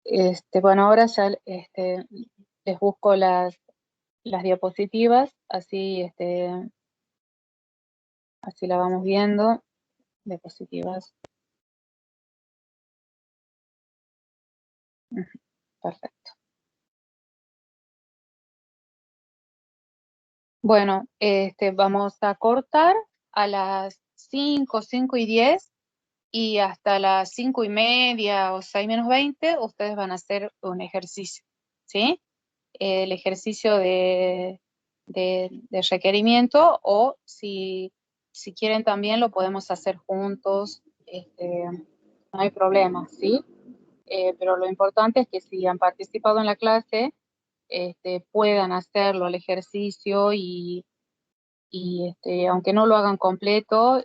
Bueno, ahora ya les busco las diapositivas, así la vamos viendo. Diapositivas. Ujú, perfecto. Bueno, vamos a cortar a las 5:10, y hasta las 5:30 o 6:20 ustedes van a hacer un ejercicio, ¿sí? El ejercicio de requerimiento, o si quieren también lo podemos hacer juntos, no hay problema, ¿sí? Pero lo importante es que si han participado en la clase, puedan hacerlo el ejercicio, y aunque no lo hagan completo,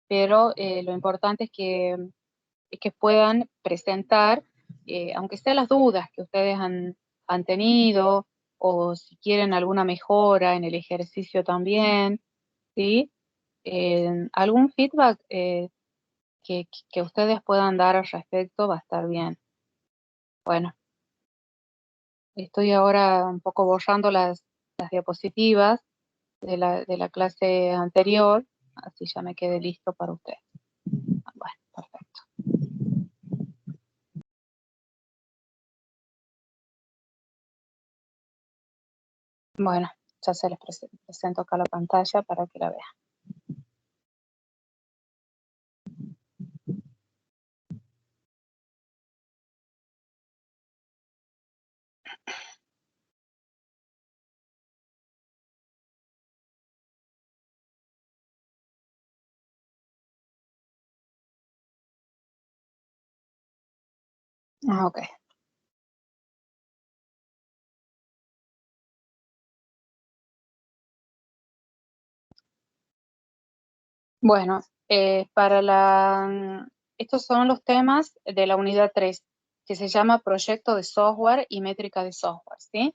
pero lo importante es que puedan presentar, aunque sea las dudas que ustedes han tenido, o si quieren alguna mejora en el ejercicio también, ¿sí? Algún feedback que ustedes puedan dar al respecto va a estar bien. Bueno, estoy ahora un poco borrando las diapositivas de la clase anterior, así ya me quede listo para ustedes. Bueno, perfecto. Bueno, ya se les presento acá la pantalla para que la vean. Ok. Bueno, estos son los temas de la unidad 3, que se llama Proyecto de Software y Métrica de Software, ¿sí?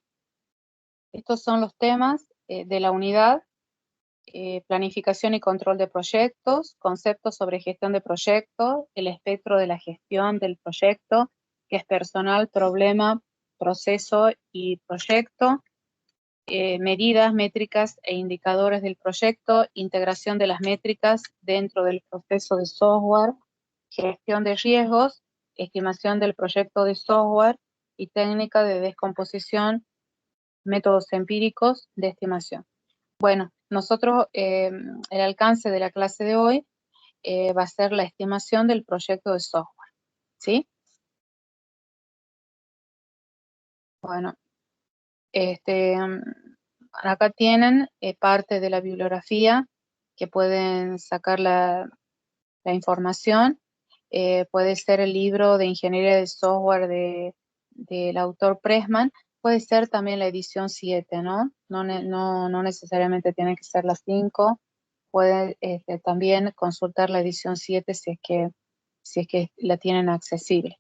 Estos son los temas de la unidad: planificación y control de proyectos, conceptos sobre gestión de proyectos, el espectro de la gestión del proyecto, que es personal, problema, proceso y proyecto, medidas, métricas e indicadores del proyecto, integración de las métricas dentro del proceso de software, gestión de riesgos, estimación del proyecto de software y técnica de descomposición, métodos empíricos de estimación. Bueno, nosotros, el alcance de la clase de hoy va a ser la estimación del proyecto de software, ¿sí? Bueno, acá tienen parte de la bibliografía que pueden sacar la información. Puede ser el libro de Ingeniería de Software del autor Pressman, puede ser también la edición 7, ¿no? No necesariamente tiene que ser la 5. Pueden también consultar la edición 7 si es que la tienen accesible.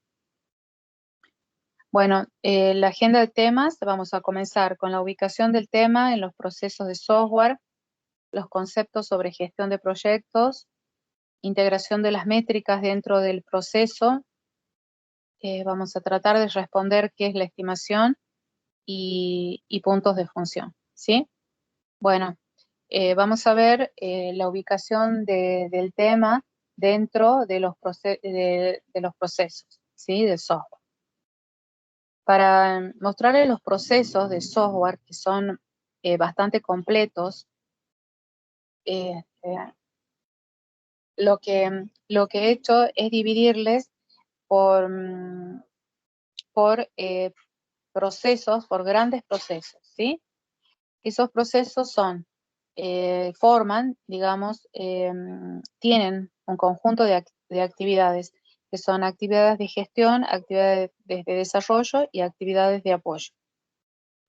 Bueno, la agenda de temas, vamos a comenzar con la ubicación del tema en los procesos de software, los conceptos sobre gestión de proyectos, integración de las métricas dentro del proceso. Vamos a tratar de responder qué es la estimación y puntos de función, ¿sí? Bueno, vamos a ver la ubicación del tema dentro de los procesos, ¿sí? Del software. Para mostrarles los procesos de software, que son bastante completos, lo que he hecho es dividirles por procesos, por grandes procesos, ¿sí? Esos procesos forman, digamos, tienen un conjunto de actividades, que son actividades de gestión, actividades de desarrollo y actividades de apoyo.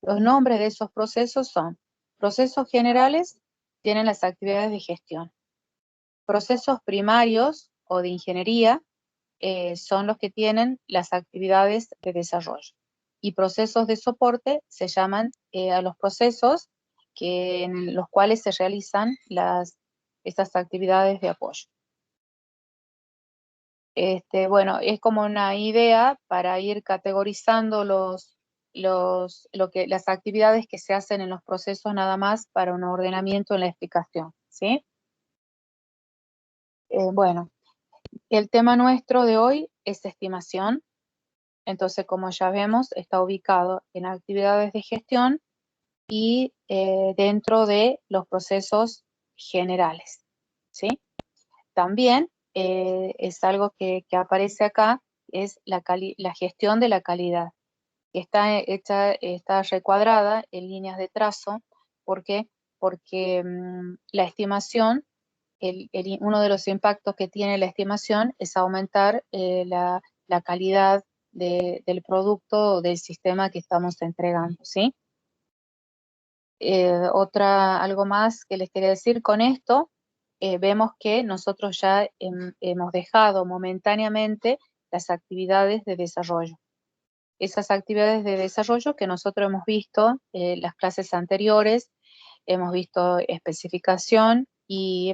Los nombres de esos procesos son: procesos generales, tienen las actividades de gestión. Procesos primarios o de ingeniería son los que tienen las actividades de desarrollo. Y procesos de soporte se llaman a los procesos en los cuales se realizan estas actividades de apoyo. Bueno, es como una idea para ir categorizando las actividades que se hacen en los procesos nada más para un ordenamiento en la explicación, ¿sí? Bueno, el tema nuestro de hoy es estimación. Entonces, como ya vemos, está ubicado en actividades de gestión y dentro de los procesos generales, ¿sí? También es algo que aparece acá, es la gestión de la calidad, que está hecha, está recuadrada en líneas de trazo. ¿Por qué? Porque la estimación, uno de los impactos que tiene la estimación es aumentar la calidad del producto o del sistema que estamos entregando, ¿sí? Algo más que les quería decir con esto, vemos que nosotros ya hemos dejado momentáneamente las actividades de desarrollo. Esas actividades de desarrollo que nosotros hemos visto en las clases anteriores, hemos visto especificación y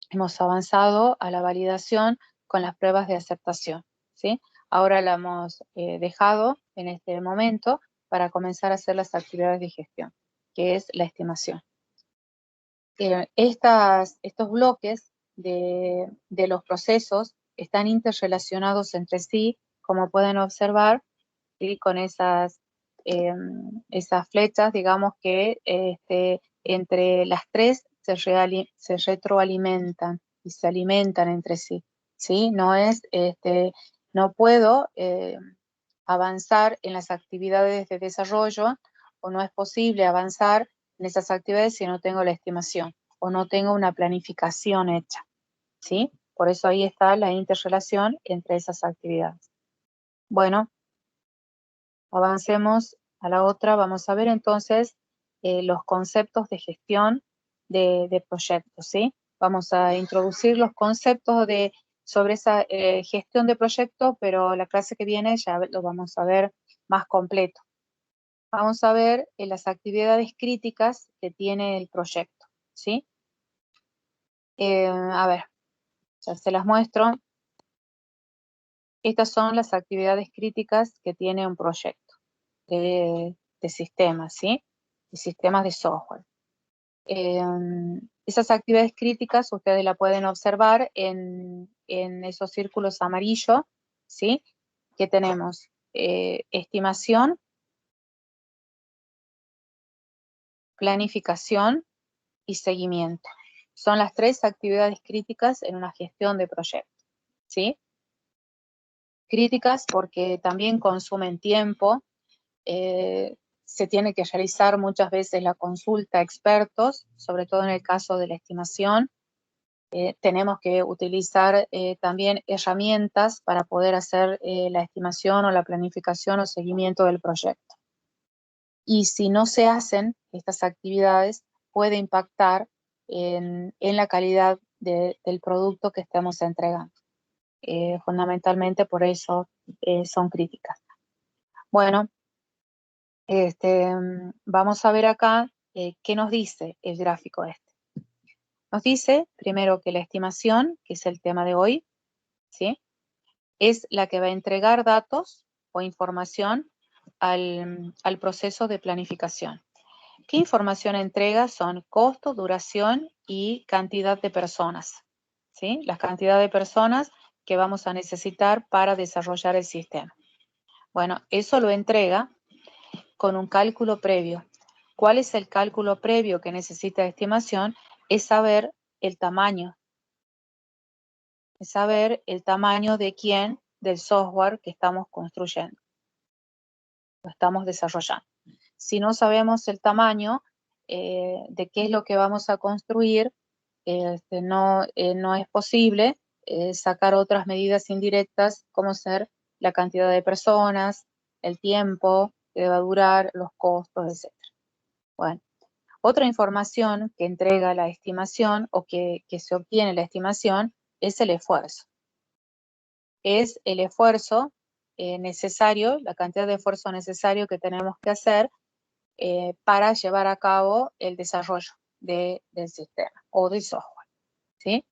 hemos avanzado a la validación con las pruebas de aceptación, ¿sí? Ahora la hemos dejado en este momento para comenzar a hacer las actividades de gestión, que es la estimación. Estos bloques de los procesos están interrelacionados entre sí, como pueden observar, ¿sí? Con esas flechas, digamos que entre las tres se retroalimentan y se alimentan entre sí, ¿sí? No puedo avanzar en las actividades de desarrollo, o no es posible avanzar en esas actividades si no tengo la estimación o no tengo una planificación hecha, ¿sí? Por eso ahí está la interrelación entre esas actividades. Bueno, avancemos a la otra. Vamos a ver entonces los conceptos de gestión de proyectos, ¿sí? Vamos a introducir los conceptos sobre esa gestión de proyectos, pero la clase que viene ya lo vamos a ver más completo. Vamos a ver las actividades críticas que tiene el proyecto, ¿sí? A ver, ya se las muestro. Estas son las actividades críticas que tiene un proyecto de sistemas, ¿sí? De sistemas de software. Esas actividades críticas ustedes la pueden observar en esos círculos amarillos, ¿sí? Que tenemos estimación, planificación y seguimiento. Son las tres actividades críticas en una gestión de proyecto, ¿sí? Críticas porque también consumen tiempo, se tiene que realizar muchas veces la consulta a expertos, sobre todo en el caso de la estimación. Tenemos que utilizar también herramientas para poder hacer la estimación o la planificación o seguimiento del proyecto. Y si no se hacen estas actividades, puede impactar en la calidad del producto que estamos entregando. Fundamentalmente por eso son críticas. Bueno, vamos a ver acá qué nos dice el gráfico este. Nos dice primero que la estimación, que es el tema de hoy, ¿sí? Es la que va a entregar datos o información al proceso de planificación. ¿Qué información entrega? Son costo, duración y cantidad de personas, ¿sí? La cantidad de personas que vamos a necesitar para desarrollar el sistema. Bueno, eso lo entrega con un cálculo previo. ¿Cuál es el cálculo previo que necesita de estimación? Es saber el tamaño. Es saber el tamaño del software que estamos construyendo, lo estamos desarrollando. Si no sabemos el tamaño de qué es lo que vamos a construir, no es posible sacar otras medidas indirectas como ser la cantidad de personas, el tiempo que va a durar, los costos, etc. Bueno, otra información que entrega la estimación o que se obtiene la estimación es el esfuerzo. Es el esfuerzo necesario, la cantidad de esfuerzo necesario que tenemos que hacer para llevar a cabo el desarrollo del sistema o del software, ¿sí?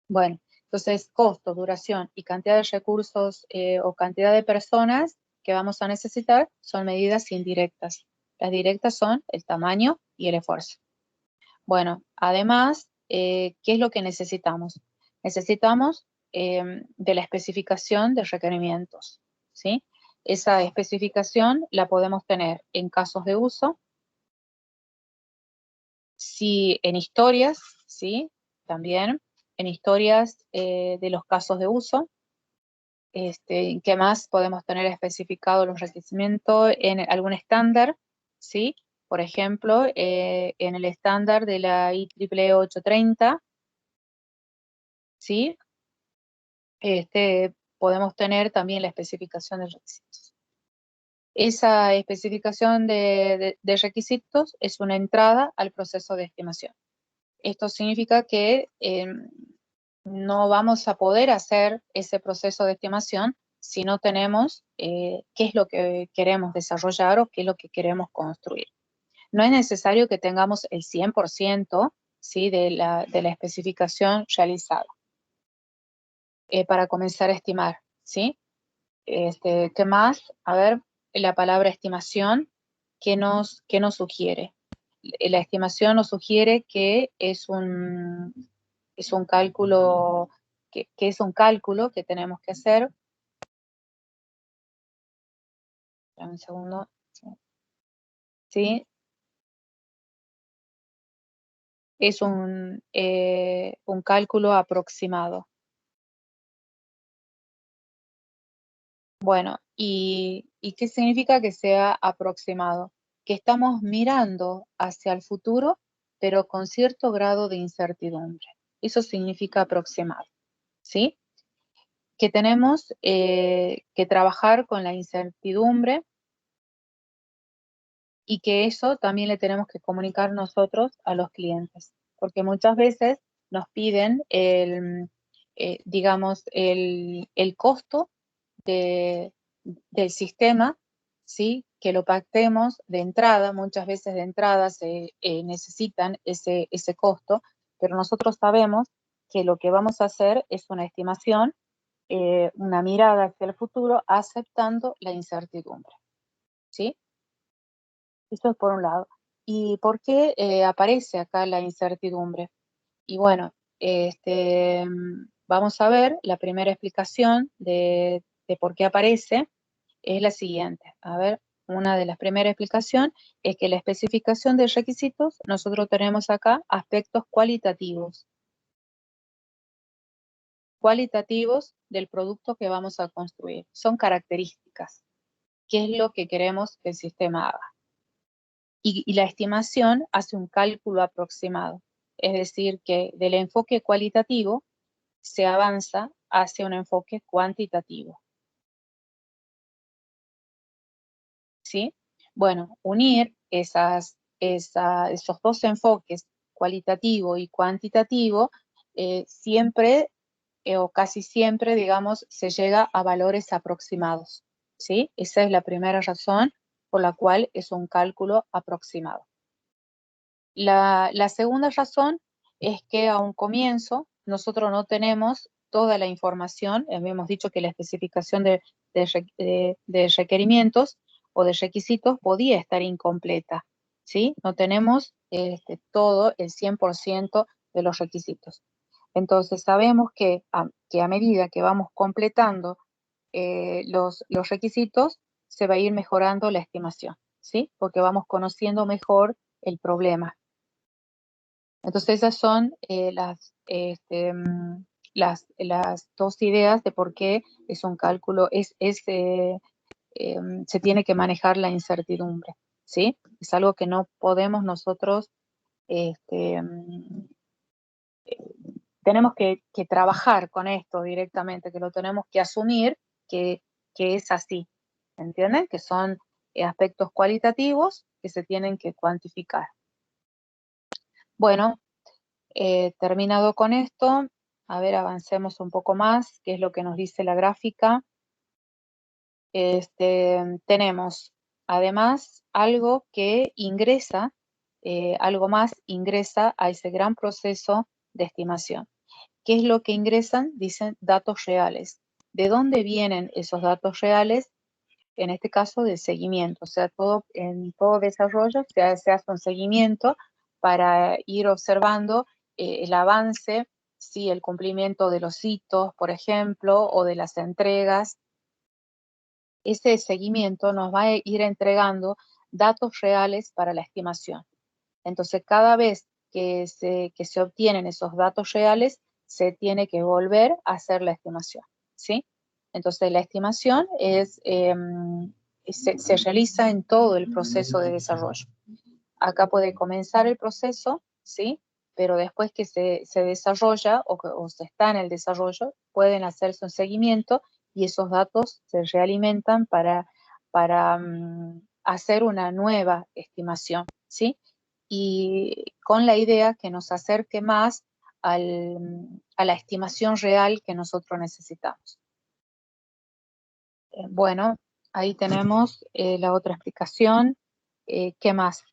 Bueno, Entonces, costo, duración y cantidad de recursos o cantidad de personas que vamos a necesitar son medidas indirectas. Las directas son el tamaño y el esfuerzo. Bueno, además, ¿qué es lo que necesitamos? Necesitamos de la especificación de requerimientos, ¿sí? Esa especificación la podemos tener en casos de uso, sí, en historias, ¿sí? También en historias de los casos de uso. ¿Qué más podemos tener especificado los requerimientos en algún estándar? ¿Sí? Por ejemplo, en el estándar de la IEEE 830, ¿sí? Podemos tener también la especificación de requisitos. Esa especificación de requisitos es una entrada al proceso de estimación. Esto significa que no vamos a poder hacer ese proceso de estimación si no tenemos qué es lo que queremos desarrollar o qué es lo que queremos construir. No es necesario que tengamos el 100%, ¿sí? de la especificación realizada para comenzar a estimar, ¿sí? ¿Qué más? A ver, la palabra estimación, qué nos sugiere? La estimación nos sugiere que es un cálculo, que es un cálculo que tenemos que hacer. Dame un segundo. ¿Sí? Es un cálculo aproximado. Bueno, ¿y qué significa que sea aproximado? Que estamos mirando hacia el futuro, pero con cierto grado de incertidumbre. Eso significa aproximado, ¿sí? Que tenemos que trabajar con la incertidumbre y que eso también le tenemos que comunicar nosotros a los clientes, porque muchas veces nos piden digamos, el costo del sistema, ¿sí? Que lo pactemos de entrada, muchas veces de entrada se necesitan ese costo, pero nosotros sabemos que lo que vamos a hacer es una estimación, una mirada hacia el futuro, aceptando la incertidumbre, ¿sí? Eso es por un lado. ¿Y por qué aparece acá la incertidumbre? Y bueno, vamos a ver la primera explicación de por qué aparece es la siguiente. A ver, una de las primeras explicaciones es que la especificación de requisitos, nosotros tenemos acá aspectos cualitativos. Cualitativos del producto que vamos a construir. Son características. ¿Qué es lo que queremos que el sistema haga? Y la estimación hace un cálculo aproximado. Es decir, que del enfoque cualitativo se avanza hacia un enfoque cuantitativo. ¿Sí? Bueno, unir esos dos enfoques, cualitativo y cuantitativo, siempre o casi siempre, digamos, se llega a valores aproximados. ¿Sí? Esa es la primera razón por la cual es un cálculo aproximado. La segunda razón es que a un comienzo nosotros no tenemos toda la información, habíamos dicho que la especificación de requerimientos o de requisitos podía estar incompleta, ¿sí? No tenemos todo el 100% de los requisitos. Entonces sabemos que a medida que vamos completando los requisitos, se va a ir mejorando la estimación, ¿sí? Porque vamos conociendo mejor el problema. Entonces esas son las dos ideas de por qué es un cálculo, se tiene que manejar la incertidumbre, ¿sí? Es algo que no podemos nosotros, tenemos que trabajar con esto directamente, que lo tenemos que asumir que, que es así, ¿entienden? Que son aspectos cualitativos que se tienen que cuantificar. Bueno, terminado con esto, a ver, avancemos un poco más, qué es lo que nos dice la gráfica. Tenemos además algo que ingresa, algo más ingresa a ese gran proceso de estimación. ¿Qué es lo que ingresan? Dicen datos reales. ¿De dónde vienen esos datos reales? En este caso, del seguimiento. O sea, en todo desarrollo se hace un seguimiento para ir observando el avance, ¿sí? El cumplimiento de los hitos, por ejemplo, o de las entregas. Ese seguimiento nos va a ir entregando datos reales para la estimación. Entonces, cada vez que se obtienen esos datos reales, se tiene que volver a hacer la estimación, ¿sí? Entonces, la estimación se realiza en todo el proceso de desarrollo. Acá puede comenzar el proceso, ¿sí? Pero después que se desarrolla o se está en el desarrollo, pueden hacerse un seguimiento y esos datos se realimentan para hacer una nueva estimación, ¿sí? Y con la idea que nos acerque más a la estimación real que nosotros necesitamos. Bueno, ahí tenemos la otra explicación. ¿Qué más?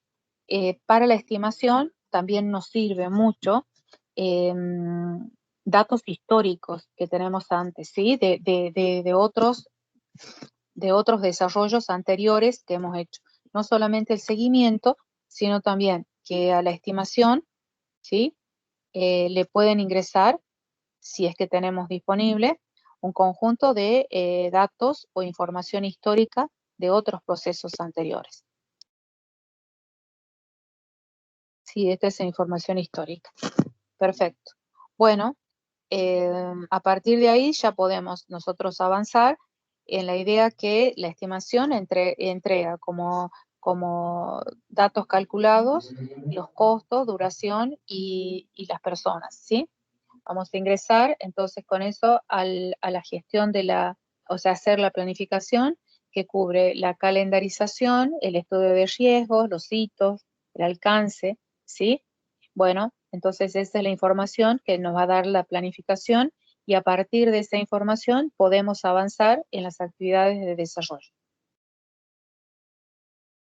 Para la estimación también nos sirve mucho datos históricos que tenemos antes, ¿sí? De otros desarrollos anteriores que hemos hecho. No solamente el seguimiento, sino también que a la estimación, ¿sí? Le pueden ingresar, si es que tenemos disponible, un conjunto de datos o información histórica de otros procesos anteriores. Sí, esta es información histórica. Perfecto. Bueno, a partir de ahí ya podemos nosotros avanzar en la idea que la estimación entrega como datos calculados los costos, duración y las personas, ¿sí? Vamos a ingresar entonces con eso a la gestión o sea, hacer la planificación que cubre la calendarización, el estudio de riesgos, los hitos, el alcance, ¿sí? Bueno, entonces esa es la información que nos va a dar la planificación y a partir de esa información podemos avanzar en las actividades de desarrollo.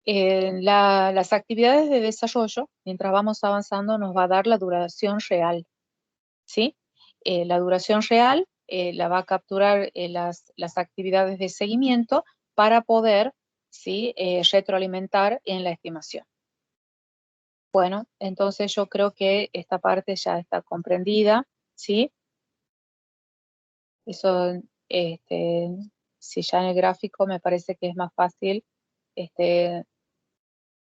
Las actividades de desarrollo, mientras vamos avanzando, nos va a dar la duración real, ¿sí? La duración real la va a capturar las actividades de seguimiento para poder, ¿sí? Retroalimentar en la estimación. Bueno, entonces yo creo que esta parte ya está comprendida, ¿sí? Eso, si ya en el gráfico me parece que es más fácil este,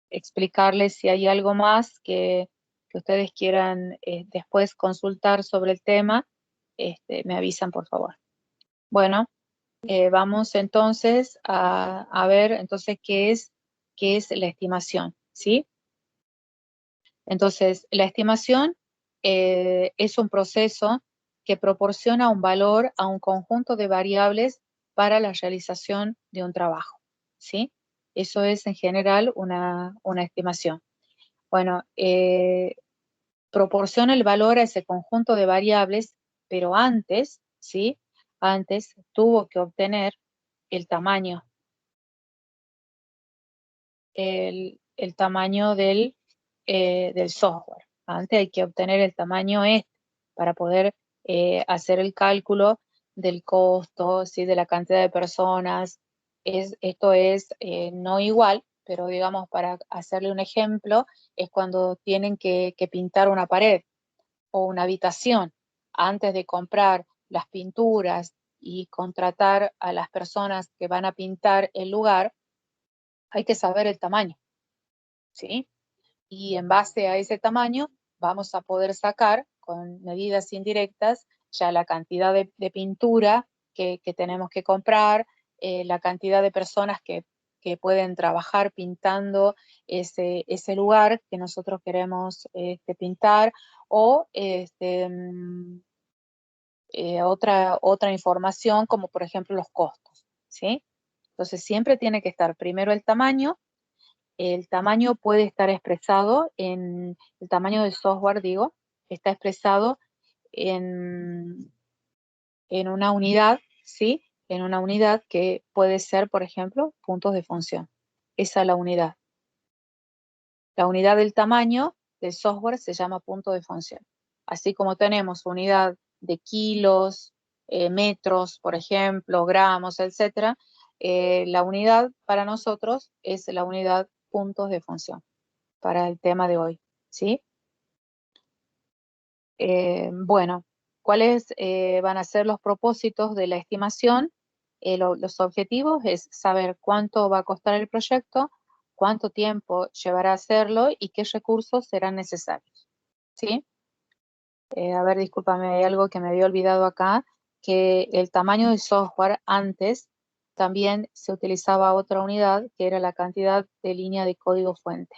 explicarles si hay algo más que ustedes quieran después consultar sobre el tema, me avisan por favor. Bueno, vamos entonces a ver entonces qué es la estimación, ¿sí? Entonces, la estimación es un proceso que proporciona un valor a un conjunto de variables para la realización de un trabajo, ¿sí? Eso es en general una estimación. Bueno, proporciona el valor a ese conjunto de variables, pero antes, ¿sí? Antes tuvo que obtener el tamaño, el tamaño del software. Antes hay que obtener el tamaño para poder hacer el cálculo del costo, ¿sí? De la cantidad de personas. Esto es no igual, pero digamos, para hacerle un ejemplo, es cuando tienen que pintar una pared o una habitación. Antes de comprar las pinturas y contratar a las personas que van a pintar el lugar, hay que saber el tamaño, ¿sí? Y en base a ese tamaño vamos a poder sacar con medidas indirectas ya la cantidad de pintura que tenemos que comprar, la cantidad de personas que pueden trabajar pintando ese lugar que nosotros queremos pintar o otra información como por ejemplo los costos, ¿sí? Entonces siempre tiene que estar primero el tamaño. El tamaño puede estar expresado el tamaño del software, digo, está expresado en, en una unidad, ¿sí? En una unidad que puede ser, por ejemplo, puntos de función. Esa es la unidad. La unidad del tamaño del software se llama punto de función. Así como tenemos unidad de kilos, metros, por ejemplo, gramos, etcétera, la unidad para nosotros es la unidad puntos de función para el tema de hoy, ¿sí? Bueno, ¿cuáles van a ser los propósitos de la estimación? Los objetivos es saber cuánto va a costar el proyecto, cuánto tiempo llevará a hacerlo y qué recursos serán necesarios, ¿sí? A ver, discúlpame, hay algo que me había olvidado acá, que el tamaño del software antes también se utilizaba otra unidad, que era la cantidad de línea de código fuente,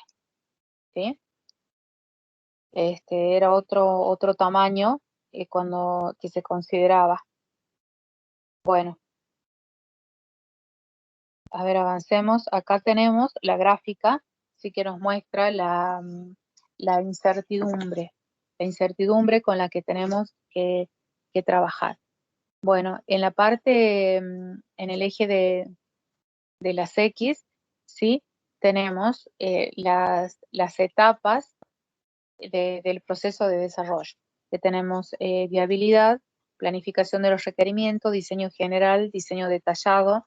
¿sí? Era otro tamaño que se consideraba. Bueno, a ver, avancemos. Acá tenemos la gráfica, sí que nos muestra la incertidumbre con la que tenemos que trabajar. Bueno, en la parte, en el eje de las X, ¿sí? Tenemos las etapas del proceso de desarrollo, que tenemos viabilidad, planificación de los requerimientos, diseño general, diseño detallado,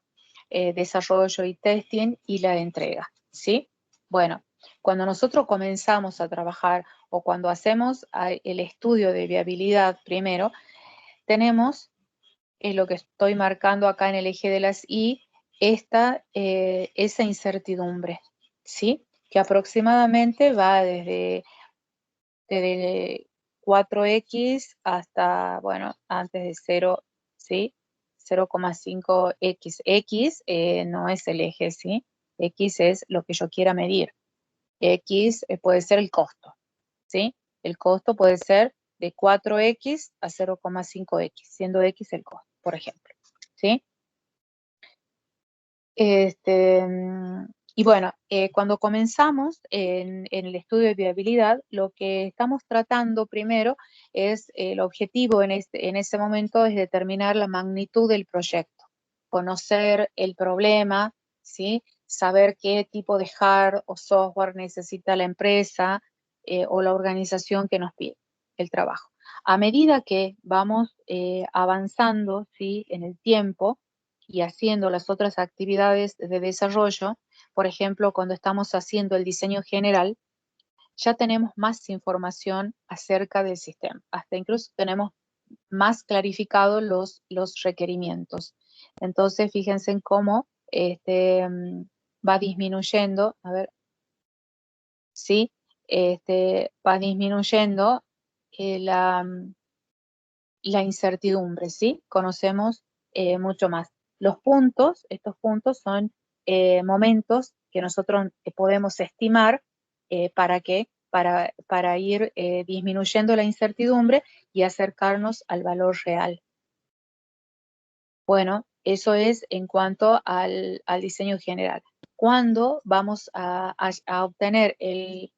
desarrollo y testing y la entrega, ¿sí? Bueno, cuando nosotros comenzamos a trabajar o cuando hacemos el estudio de viabilidad primero, tenemos lo que estoy marcando acá en el eje de las Y, esa incertidumbre, ¿sí? Que aproximadamente va desde 4x hasta, bueno, antes de 0, ¿sí? 0,5x. X no es el eje, ¿sí? X es lo que yo quiera medir. X puede ser el costo, ¿sí? El costo puede ser de 4x a 0,5x, siendo x el costo, por ejemplo, ¿sí? Y bueno, cuando comenzamos en el estudio de viabilidad, lo que estamos tratando primero es, el objetivo en ese momento es determinar la magnitud del proyecto, conocer el problema, ¿sí? Saber qué tipo de hardware o software necesita la empresa o la organización que nos pide el trabajo. A medida que vamos avanzando, ¿sí? En el tiempo, y haciendo las otras actividades de desarrollo, por ejemplo, cuando estamos haciendo el diseño general, ya tenemos más información acerca del sistema. Hasta incluso tenemos más clarificados los requerimientos. Entonces, fíjense en cómo va disminuyendo, a ver, sí, va disminuyendo la incertidumbre, ¿sí? Conocemos mucho más. Estos puntos son momentos que nosotros podemos estimar para ir disminuyendo la incertidumbre y acercarnos al valor real. Bueno, eso es en cuanto al diseño general. ¿Cuándo vamos a obtener el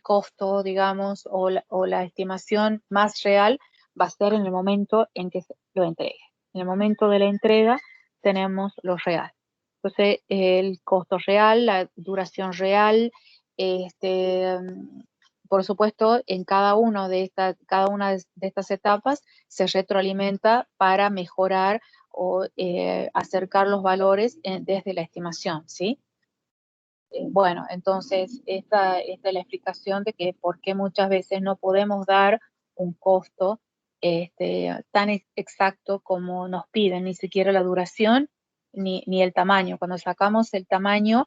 costo, digamos, o la estimación más real? Va a ser en el momento en que lo entregue. En el momento de la entrega tenemos lo real. Entonces, el costo real, la duración real, por supuesto, en cada una de estas etapas se retroalimenta para mejorar o acercar los valores desde la estimación, ¿sí? Bueno, entonces esta es la explicación de que por qué muchas veces no podemos dar un costo tan exacto como nos piden, ni siquiera la duración ni el tamaño. Cuando sacamos el tamaño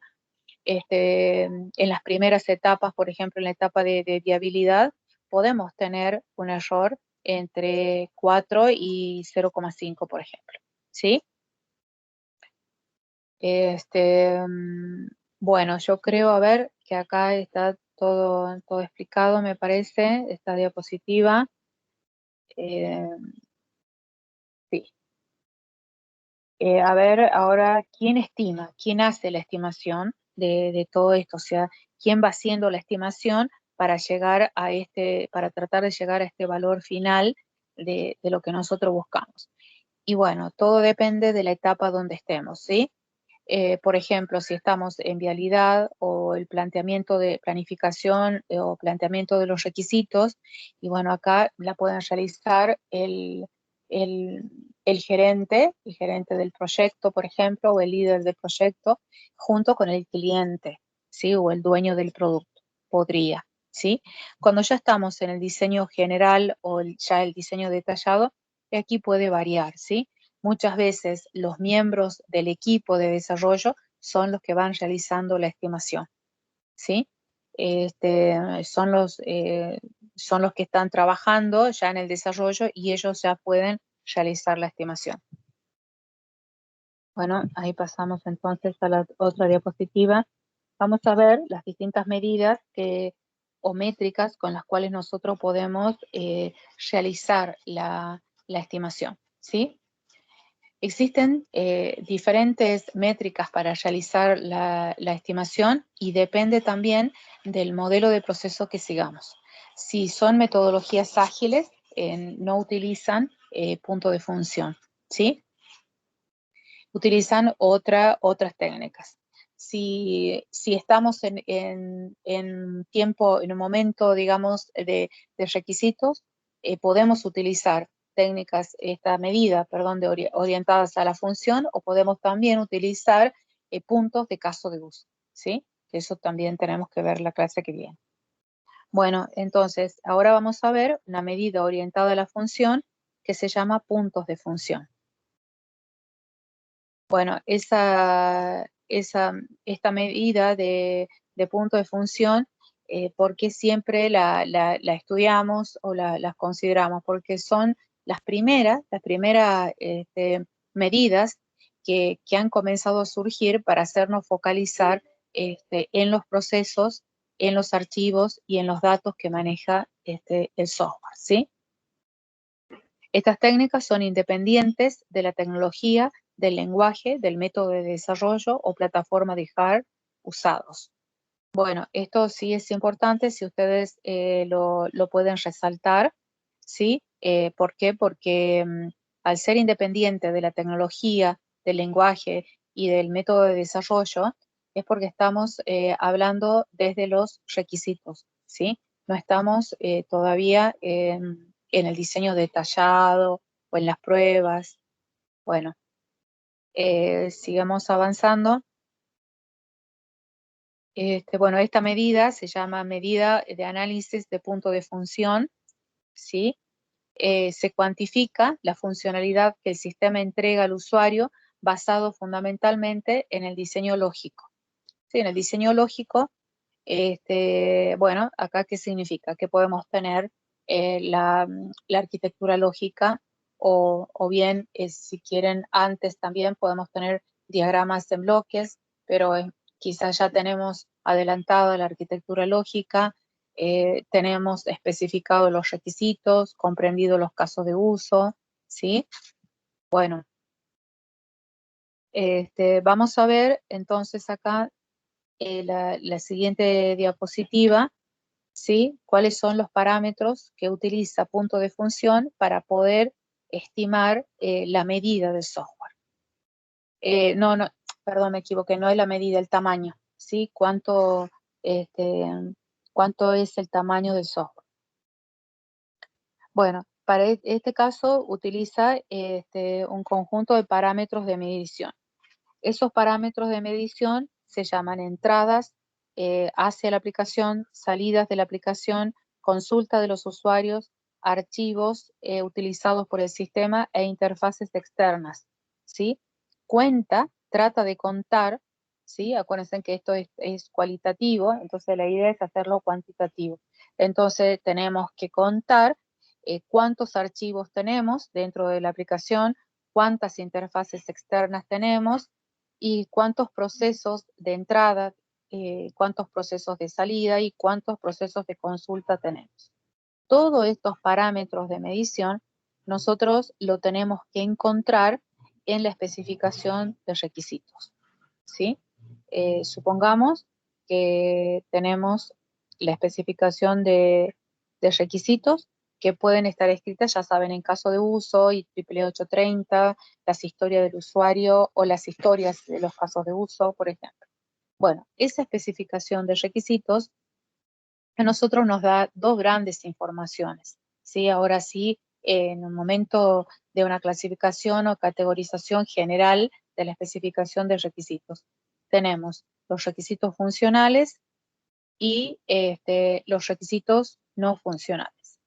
en las primeras etapas, por ejemplo, en la etapa de viabilidad, podemos tener un error entre 4 y 0,5, por ejemplo, ¿sí? Bueno, yo creo, a ver, que acá está todo explicado, me parece, esta diapositiva. Eh, sí. A ver, ahora, ¿quién estima? ¿Quién hace la estimación de todo esto? O sea, ¿quién va haciendo la estimación para llegar para tratar de llegar a este valor final de lo que nosotros buscamos? Y bueno, todo depende de la etapa donde estemos, ¿sí? Por ejemplo, si estamos en vialidad o el planteamiento de planificación o planteamiento de los requisitos, y bueno, acá la pueden realizar el, el gerente del proyecto, por ejemplo, o el líder del proyecto, junto con el cliente, ¿sí? O el dueño del producto, podría, ¿sí? Cuando ya estamos en el diseño general o ya el diseño detallado, aquí puede variar, ¿sí? Muchas veces los miembros del equipo de desarrollo son los que van realizando la estimación, ¿sí? Son los que están trabajando ya en el desarrollo y ellos ya pueden realizar la estimación. Bueno, ahí pasamos entonces a la otra diapositiva. Vamos a ver las distintas medidas o métricas con las cuales nosotros podemos realizar la estimación, ¿sí? Existen diferentes métricas para realizar la estimación y depende también del modelo de proceso que sigamos. Si son metodologías ágiles, no utilizan punto de función, ¿sí? Utilizan otras técnicas. Si estamos en tiempo, en un momento, digamos, de requisitos, podemos utilizar técnicas, esta medida, perdón, orientadas a la función, o podemos también utilizar puntos de caso de uso, ¿sí? Eso también tenemos que ver la clase que viene. Bueno, entonces, ahora vamos a ver una medida orientada a la función que se llama puntos de función. Bueno, esta medida de punto de función, ¿por qué siempre la estudiamos o las consideramos? Porque son las primeras medidas que han comenzado a surgir para hacernos focalizar en los procesos, en los archivos y en los datos que maneja el software, ¿sí? Estas técnicas son independientes de la tecnología, del lenguaje, del método de desarrollo o plataforma de hardware usados. Bueno, esto sí es importante si ustedes lo pueden resaltar, ¿sí? ¿Por qué? Porque al ser independiente de la tecnología, del lenguaje y del método de desarrollo, es porque estamos hablando desde los requisitos, ¿sí? No estamos todavía en el diseño detallado o en las pruebas. Bueno, sigamos avanzando. Bueno, esta medida se llama medida de análisis de punto de función, ¿sí? Se cuantifica la funcionalidad que el sistema entrega al usuario basado fundamentalmente en el diseño lógico. ¿Sí? En el diseño lógico, bueno, acá ¿qué significa? Que podemos tener la arquitectura lógica o bien, si quieren, antes también podemos tener diagramas en bloques, pero quizás ya tenemos adelantada la arquitectura lógica, tenemos especificado los requisitos, comprendido los casos de uso, ¿sí? Bueno, vamos a ver entonces acá la siguiente diapositiva, ¿sí? ¿Cuáles son los parámetros que utiliza punto de función para poder estimar la medida del software? No, perdón, me equivoqué, no es la medida, el tamaño, ¿sí? Este, ¿Cuánto es el tamaño del software? Bueno, para este caso utiliza un conjunto de parámetros de medición. Esos parámetros de medición se llaman entradas hacia la aplicación, salidas de la aplicación, consulta de los usuarios, archivos utilizados por el sistema e interfaces externas, ¿sí? Trata de contar, ¿sí? Acuérdense que esto es cualitativo, entonces la idea es hacerlo cuantitativo. Entonces tenemos que contar cuántos archivos tenemos dentro de la aplicación, cuántas interfaces externas tenemos, y cuántos procesos de entrada, cuántos procesos de salida y cuántos procesos de consulta tenemos. Todos estos parámetros de medición nosotros lo tenemos que encontrar en la especificación de requisitos, ¿sí? Supongamos que tenemos la especificación de requisitos que pueden estar escritas, ya saben, en caso de uso, IEEE 830, las historias del usuario o las historias de los casos de uso, por ejemplo. Bueno, esa especificación de requisitos a nosotros nos da dos grandes informaciones, ¿sí? Ahora sí, en un momento de una clasificación o categorización general de la especificación de requisitos, tenemos los requisitos funcionales y los requisitos no funcionales.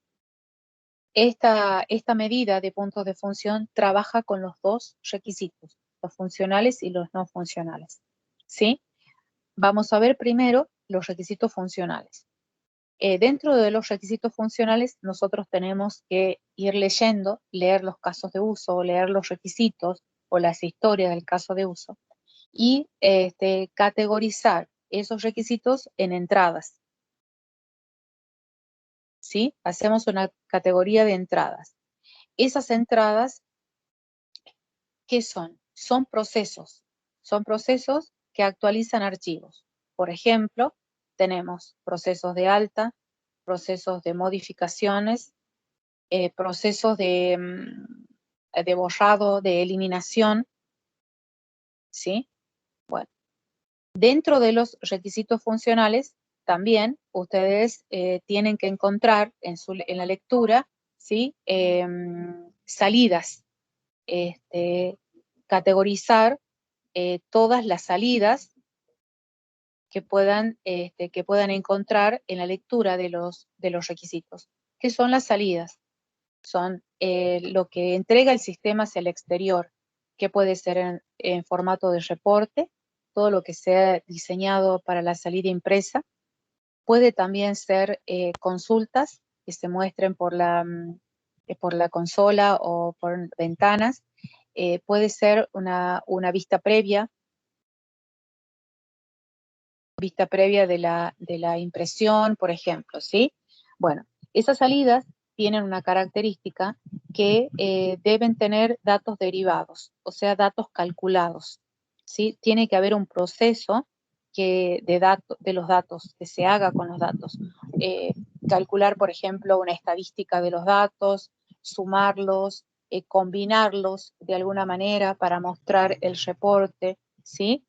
Esta medida de puntos de función trabaja con los dos requisitos, los funcionales y los no funcionales, ¿sí? Vamos a ver primero los requisitos funcionales. Dentro de los requisitos funcionales, nosotros tenemos que ir leyendo, leer los casos de uso, leer los requisitos o las historias del caso de uso y categorizar esos requisitos en entradas, ¿sí? Hacemos una categoría de entradas. Esas entradas, ¿qué son? Son procesos que actualizan archivos. Por ejemplo, tenemos procesos de alta, procesos de modificaciones, procesos de borrado, de eliminación, ¿sí? Bueno, dentro de los requisitos funcionales, también ustedes tienen que encontrar en la lectura, ¿sí? Salidas, categorizar todas las salidas que puedan encontrar en la lectura de los requisitos. ¿Qué son las salidas? Son lo que entrega el sistema hacia el exterior, que puede ser en formato de reporte, todo lo que sea diseñado para la salida impresa. Puede también ser consultas que se muestren por la consola o por ventanas. Puede ser una vista previa de la impresión, por ejemplo, ¿sí? Bueno, esas salidas tienen una característica que deben tener datos derivados, o sea, datos calculados, ¿sí? Tiene que haber un proceso de los datos, que se haga con los datos. Calcular, por ejemplo, una estadística de los datos, sumarlos, combinarlos de alguna manera para mostrar el reporte, ¿sí?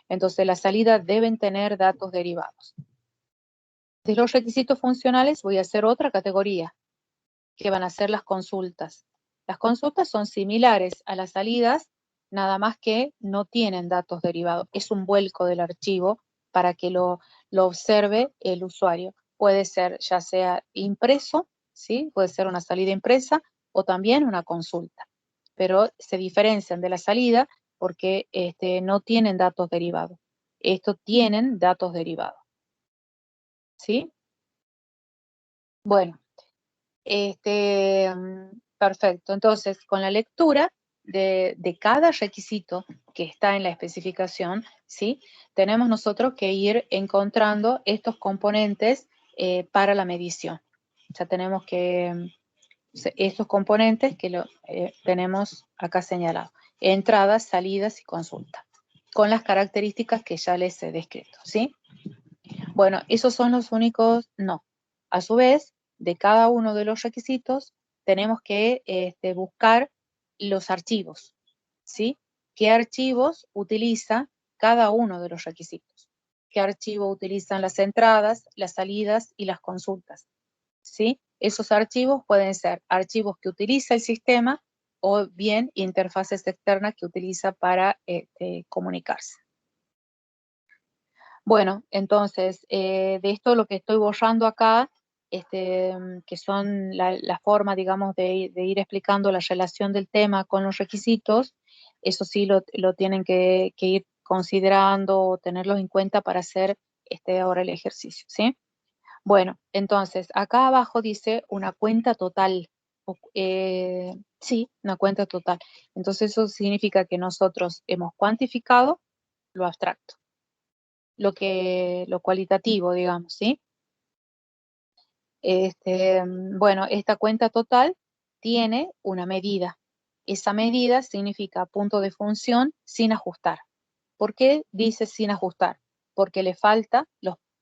Entonces, las salidas deben tener datos derivados. De los requisitos funcionales voy a hacer otra categoría, que van a ser las consultas. Las consultas son similares a las salidas, nada más que no tienen datos derivados. Es un vuelco del archivo para que lo observe el usuario. Puede ser ya sea impreso, ¿sí? Puede ser una salida impresa o también una consulta. Pero se diferencian de la salida porque no tienen datos derivados. Estos tienen datos derivados, ¿sí? Bueno, perfecto. Entonces, con la lectura de cada requisito que está en la especificación, ¿sí? Tenemos nosotros que ir encontrando estos componentes para la medición. Ya tenemos que, estos componentes que tenemos acá señalados. Entradas, salidas y consulta, con las características que ya les he descrito, ¿sí? Bueno, esos son los únicos, no. A su vez, de cada uno de los requisitos, tenemos que buscar los archivos, ¿sí? ¿Qué archivos utiliza cada uno de los requisitos? ¿Qué archivo utilizan las entradas, las salidas y las consultas? ¿Sí? Esos archivos pueden ser archivos que utiliza el sistema o bien interfaces externas que utiliza para comunicarse. Bueno, entonces, de esto lo que estoy borrando acá, que son la forma, digamos, de ir explicando la relación del tema con los requisitos, eso sí lo tienen que ir considerando o tenerlos en cuenta para hacer ahora el ejercicio, ¿sí? Bueno, entonces, acá abajo dice una cuenta total. Sí, una cuenta total. Entonces, eso significa que nosotros hemos cuantificado lo abstracto, lo cualitativo, digamos, ¿sí? Bueno, esta cuenta total tiene una medida. Esa medida significa punto de función sin ajustar. ¿Por qué dice sin ajustar? Porque le falta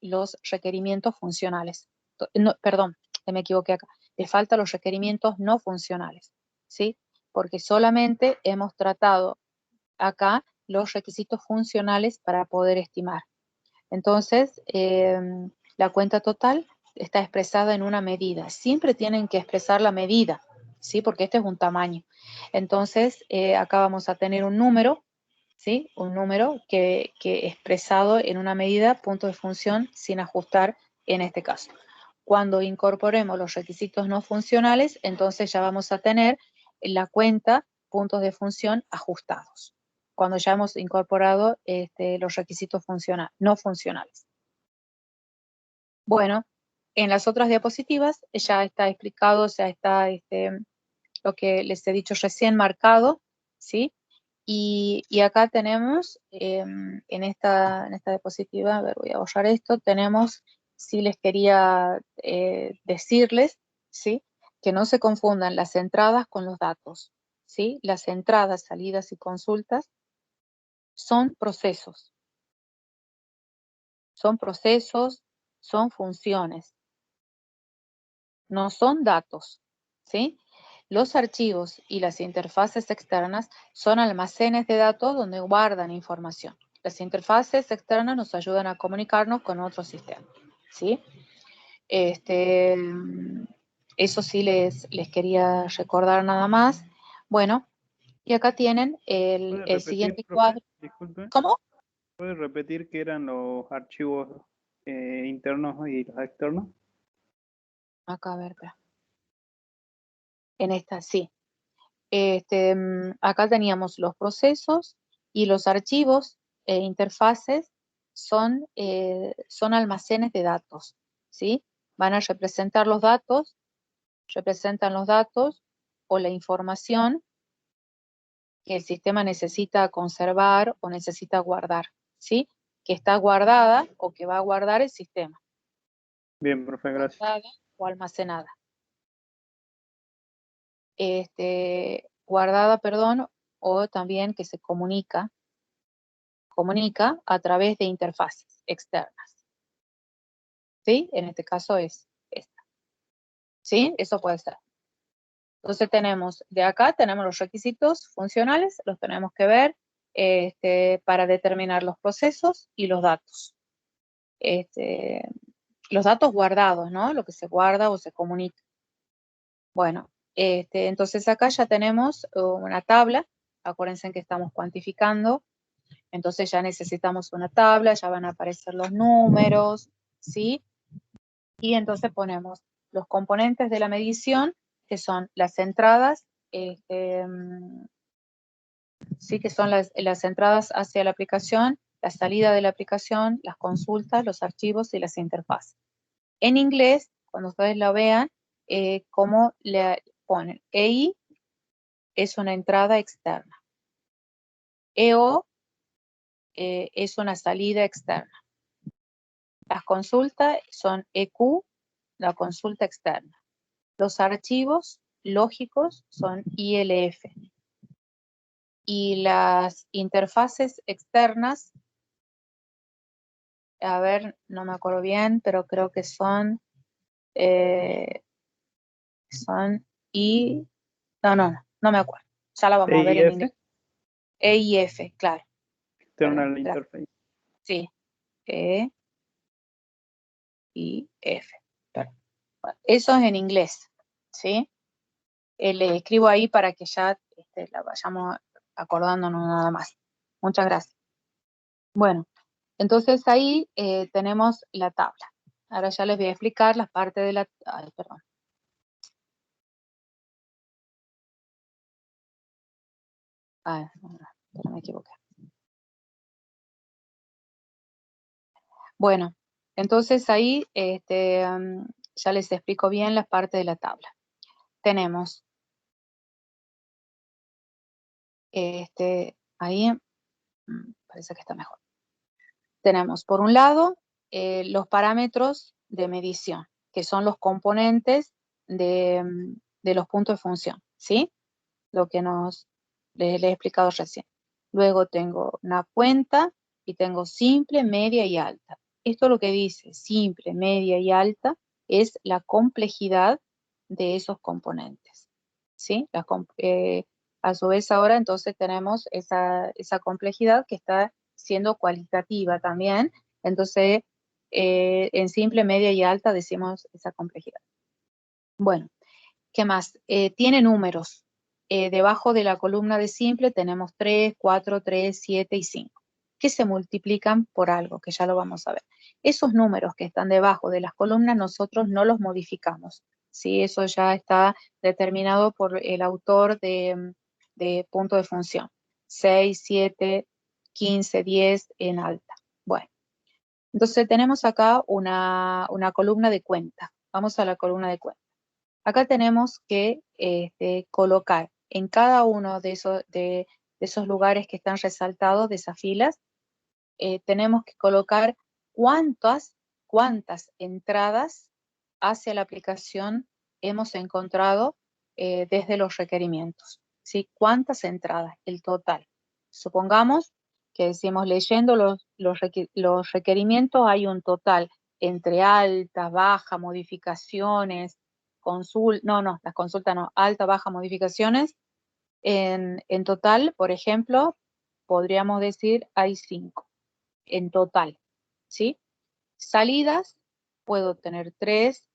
los requerimientos funcionales. No, perdón, me equivoqué acá. Le faltan los requerimientos no funcionales, ¿sí? Porque solamente hemos tratado acá los requisitos funcionales para poder estimar. Entonces, la cuenta total está expresada en una medida. Siempre tienen que expresar la medida, ¿sí? Porque este es un tamaño. Entonces, acá vamos a tener un número, ¿sí? Un número que expresado en una medida, punto de función, sin ajustar en este caso. Cuando incorporemos los requisitos no funcionales, entonces ya vamos a tener la cuenta puntos de función ajustados, cuando ya hemos incorporado los requisitos no funcionales. Bueno, en las otras diapositivas ya está explicado, ya está lo que les he dicho recién marcado, ¿sí? Y acá tenemos, en esta diapositiva, a ver, voy a borrar esto, tenemos, sí les quería decirles, ¿sí? Que no se confundan las entradas con los datos, ¿sí? Las entradas, salidas y consultas son procesos, son funciones, no son datos, ¿sí? Los archivos y las interfaces externas son almacenes de datos donde guardan información. Las interfaces externas nos ayudan a comunicarnos con otros sistemas, ¿sí? Eso sí les quería recordar nada más. Bueno, y acá tienen el repetir, siguiente profe? cuadro. Disculpe. ¿Cómo? ¿Puede repetir qué eran los archivos internos y los externos? Acá, a ver, espera. En esta, sí. Acá teníamos los procesos y los archivos e interfaces son almacenes de datos, ¿sí? Van a representan los datos o la información que el sistema necesita conservar o necesita guardar, ¿sí? Que está guardada o que va a guardar el sistema. Bien, profe, gracias. Guardada o almacenada. Guardada, perdón, o también que se comunica a través de interfaces externas, ¿sí? En este caso es esta, ¿sí? Eso puede ser. Entonces de acá tenemos los requisitos funcionales, los tenemos que ver para determinar los procesos y los datos. Los datos guardados, ¿no? Lo que se guarda o se comunica. Bueno, entonces acá ya tenemos una tabla. Acuérdense que estamos cuantificando. Entonces ya necesitamos una tabla, ya van a aparecer los números, ¿sí? Y entonces ponemos los componentes de la medición, que son las entradas, sí, que son las entradas hacia la aplicación, la salida de la aplicación, las consultas, los archivos y las interfaces. En inglés, cuando ustedes lo vean, como le ponen EI es una entrada externa. EO es una salida externa. Las consultas son EQ, la consulta externa. Los archivos lógicos son ILF. Y las interfaces externas, a ver, no me acuerdo bien, pero creo que son no me acuerdo. Ya la vamos a ver en EIF, inglés. EIF, claro. Perdón, External Interface. sí, EIF. Perdón. Bueno, eso es en inglés, ¿sí? Le escribo ahí para que ya la vayamos acordándonos nada más. Muchas gracias. Bueno, entonces ahí tenemos la tabla. Ahora ya les voy a explicar las partes de la... Ay, perdón. Ay, no me equivoqué. Bueno, entonces ahí ya les explico bien las partes de la tabla. Tenemos ahí, parece que está mejor. Tenemos por un lado los parámetros de medición, que son los componentes de los puntos de función, ¿sí? Lo que les he explicado recién. Luego tengo una cuenta y tengo simple, media y alta. Esto lo que dice simple, media y alta es la complejidad de esos componentes, ¿sí? A su vez ahora entonces tenemos esa complejidad que está siendo cualitativa también, entonces en simple, media y alta decimos esa complejidad. Bueno, ¿qué más? Tiene números. Debajo de la columna de simple tenemos 3, 4, 3, 7 y 5, que se multiplican por algo, que ya lo vamos a ver. Esos números que están debajo de las columnas nosotros no los modificamos, ¿sí? Eso ya está determinado por el autor de punto de función. 6, 7, 15, 10 en alta. Bueno, entonces tenemos acá una columna de cuenta. Vamos a la columna de cuenta. Acá tenemos que colocar en cada uno de esos lugares que están resaltados, de esas filas, tenemos que colocar cuántas entradas hacia la aplicación hemos encontrado desde los requerimientos, ¿sí? ¿Cuántas entradas? El total. Supongamos que decimos leyendo los requerimientos hay un total entre alta, baja, modificaciones, las consultas no, alta, baja, modificaciones. En total, por ejemplo, podríamos decir hay 5 en total, ¿sí? Salidas, puedo tener 3,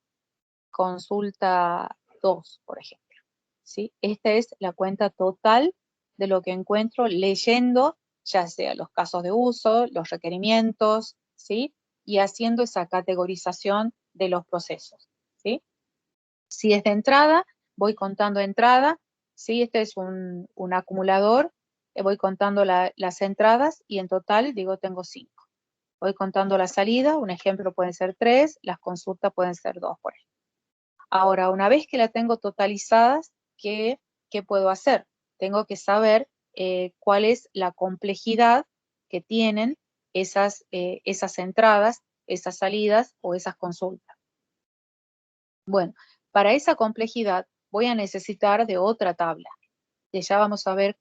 consulta 2, por ejemplo, ¿sí? Esta es la cuenta total de lo que encuentro leyendo, ya sea los casos de uso, los requerimientos, ¿sí? Y haciendo esa categorización de los procesos, ¿sí? Si es de entrada, voy contando entrada, ¿sí? Este es un acumulador, voy contando las entradas y en total, digo, tengo 5. Voy contando la salida, un ejemplo pueden ser 3, las consultas pueden ser 2, por ejemplo. Ahora, una vez que la tengo totalizadas, ¿qué puedo hacer? Tengo que saber cuál es la complejidad que tienen esas entradas, esas salidas o esas consultas. Bueno, para esa complejidad voy a necesitar de otra tabla, que ya vamos a ver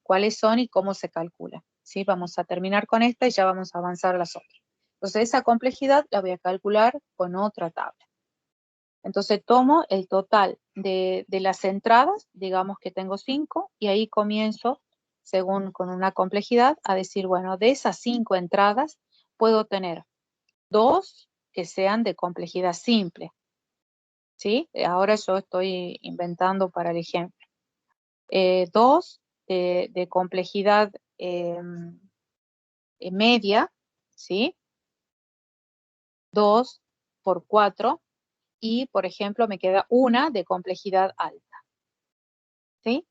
cuáles son y cómo se calcula, ¿sí? Vamos a terminar con esta y ya vamos a avanzar a las otras. Entonces, esa complejidad la voy a calcular con otra tabla. Entonces, tomo el total de las entradas, digamos que tengo 5, y ahí comienzo, según con una complejidad, a decir, bueno, de esas 5 entradas, puedo tener 2 que sean de complejidad simple, ¿sí? Ahora yo estoy inventando para el ejemplo. 2 de complejidad media, ¿sí? 2 por 4 y, por ejemplo, me queda una de complejidad alta, ¿sí?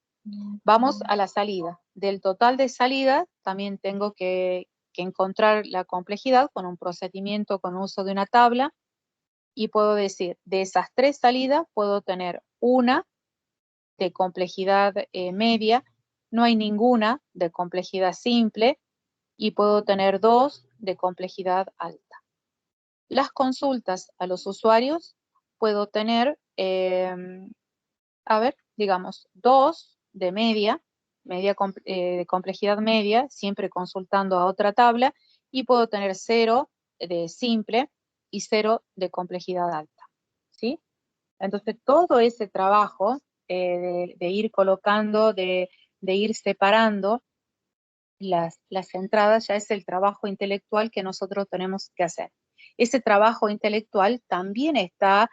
Vamos a la salida. Del total de salidas también tengo que encontrar la complejidad con un procedimiento con uso de una tabla y puedo decir, de esas 3 salidas puedo tener una de complejidad media, no hay ninguna de complejidad simple y puedo tener 2 de complejidad alta. Las consultas a los usuarios puedo tener, digamos, 2 de de complejidad media, siempre consultando a otra tabla, y puedo tener 0 de simple y 0 de complejidad alta, ¿sí? Entonces, todo ese trabajo de ir colocando, de ir separando las entradas, ya es el trabajo intelectual que nosotros tenemos que hacer. Ese trabajo intelectual también está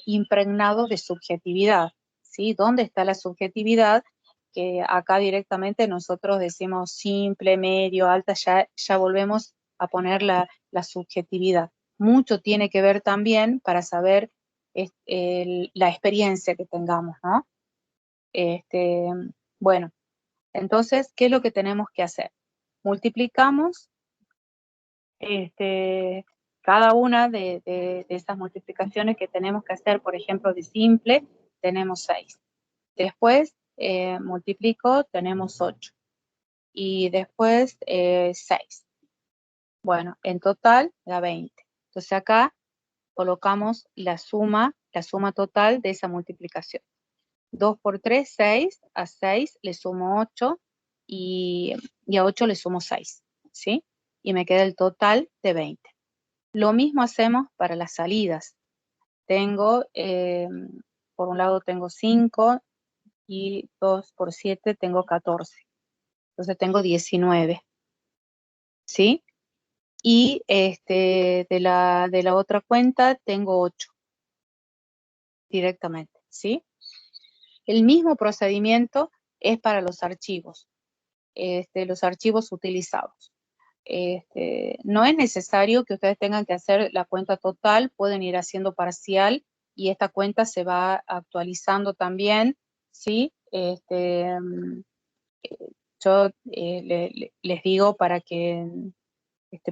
impregnado de subjetividad, ¿sí? ¿Dónde está la subjetividad? Que acá directamente nosotros decimos simple, medio, alta, ya volvemos a poner la subjetividad. Mucho tiene que ver también para saber la experiencia que tengamos, ¿no? Bueno, entonces, ¿qué es lo que tenemos que hacer? Multiplicamos cada una de estas multiplicaciones que tenemos que hacer, por ejemplo, de simple, tenemos 6. Después multiplico, tenemos 8. Y después 6. Bueno, en total da 20. Entonces acá colocamos la suma total de esa multiplicación. 2 por 3, 6. A 6 le sumo 8 y a 8 le sumo 6, ¿sí? Y me queda el total de 20. Lo mismo hacemos para las salidas. tengo, por un lado tengo 5 y 2 por 7 tengo 14. Entonces tengo 19, ¿sí? Y de la otra cuenta tengo 8 directamente, ¿sí? El mismo procedimiento es para los archivos utilizados. No es necesario que ustedes tengan que hacer la cuenta total, pueden ir haciendo parcial y esta cuenta se va actualizando también, ¿sí? Yo les digo para que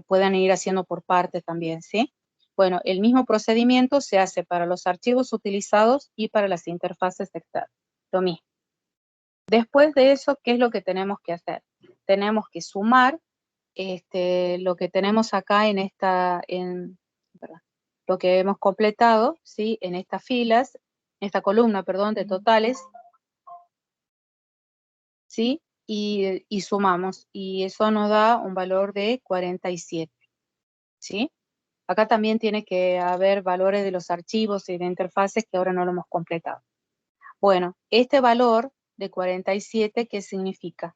puedan ir haciendo por partes también, ¿sí? Bueno, el mismo procedimiento se hace para los archivos utilizados y para las interfaces externas. Lo mismo. Después de eso, ¿qué es lo que tenemos que hacer? Tenemos que sumar lo que tenemos acá perdón, lo que hemos completado, ¿sí? En estas filas, en esta columna, perdón, de totales, ¿sí? Y sumamos, y eso nos da un valor de 47, ¿sí? Acá también tiene que haber valores de los archivos y de interfaces que ahora no lo hemos completado. Bueno, este valor de 47, ¿qué significa?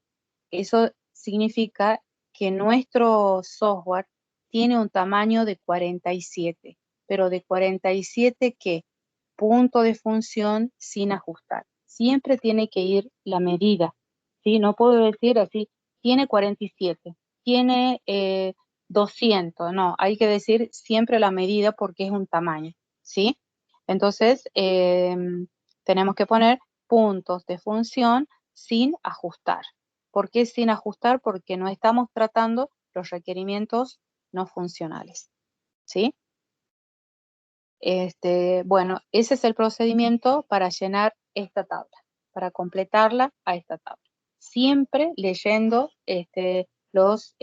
Eso significa que nuestro software tiene un tamaño de 47, pero de 47 ¿qué? Punto de función sin ajustar. Siempre tiene que ir la medida, ¿sí? No puedo decir así, tiene 47, tiene 200, no, hay que decir siempre la medida porque es un tamaño, ¿sí? Entonces, tenemos que poner puntos de función sin ajustar. ¿Por qué sin ajustar? Porque no estamos tratando los requerimientos no funcionales, ¿sí? Bueno, ese es el procedimiento para llenar esta tabla, para completarla a esta tabla. Siempre leyendo los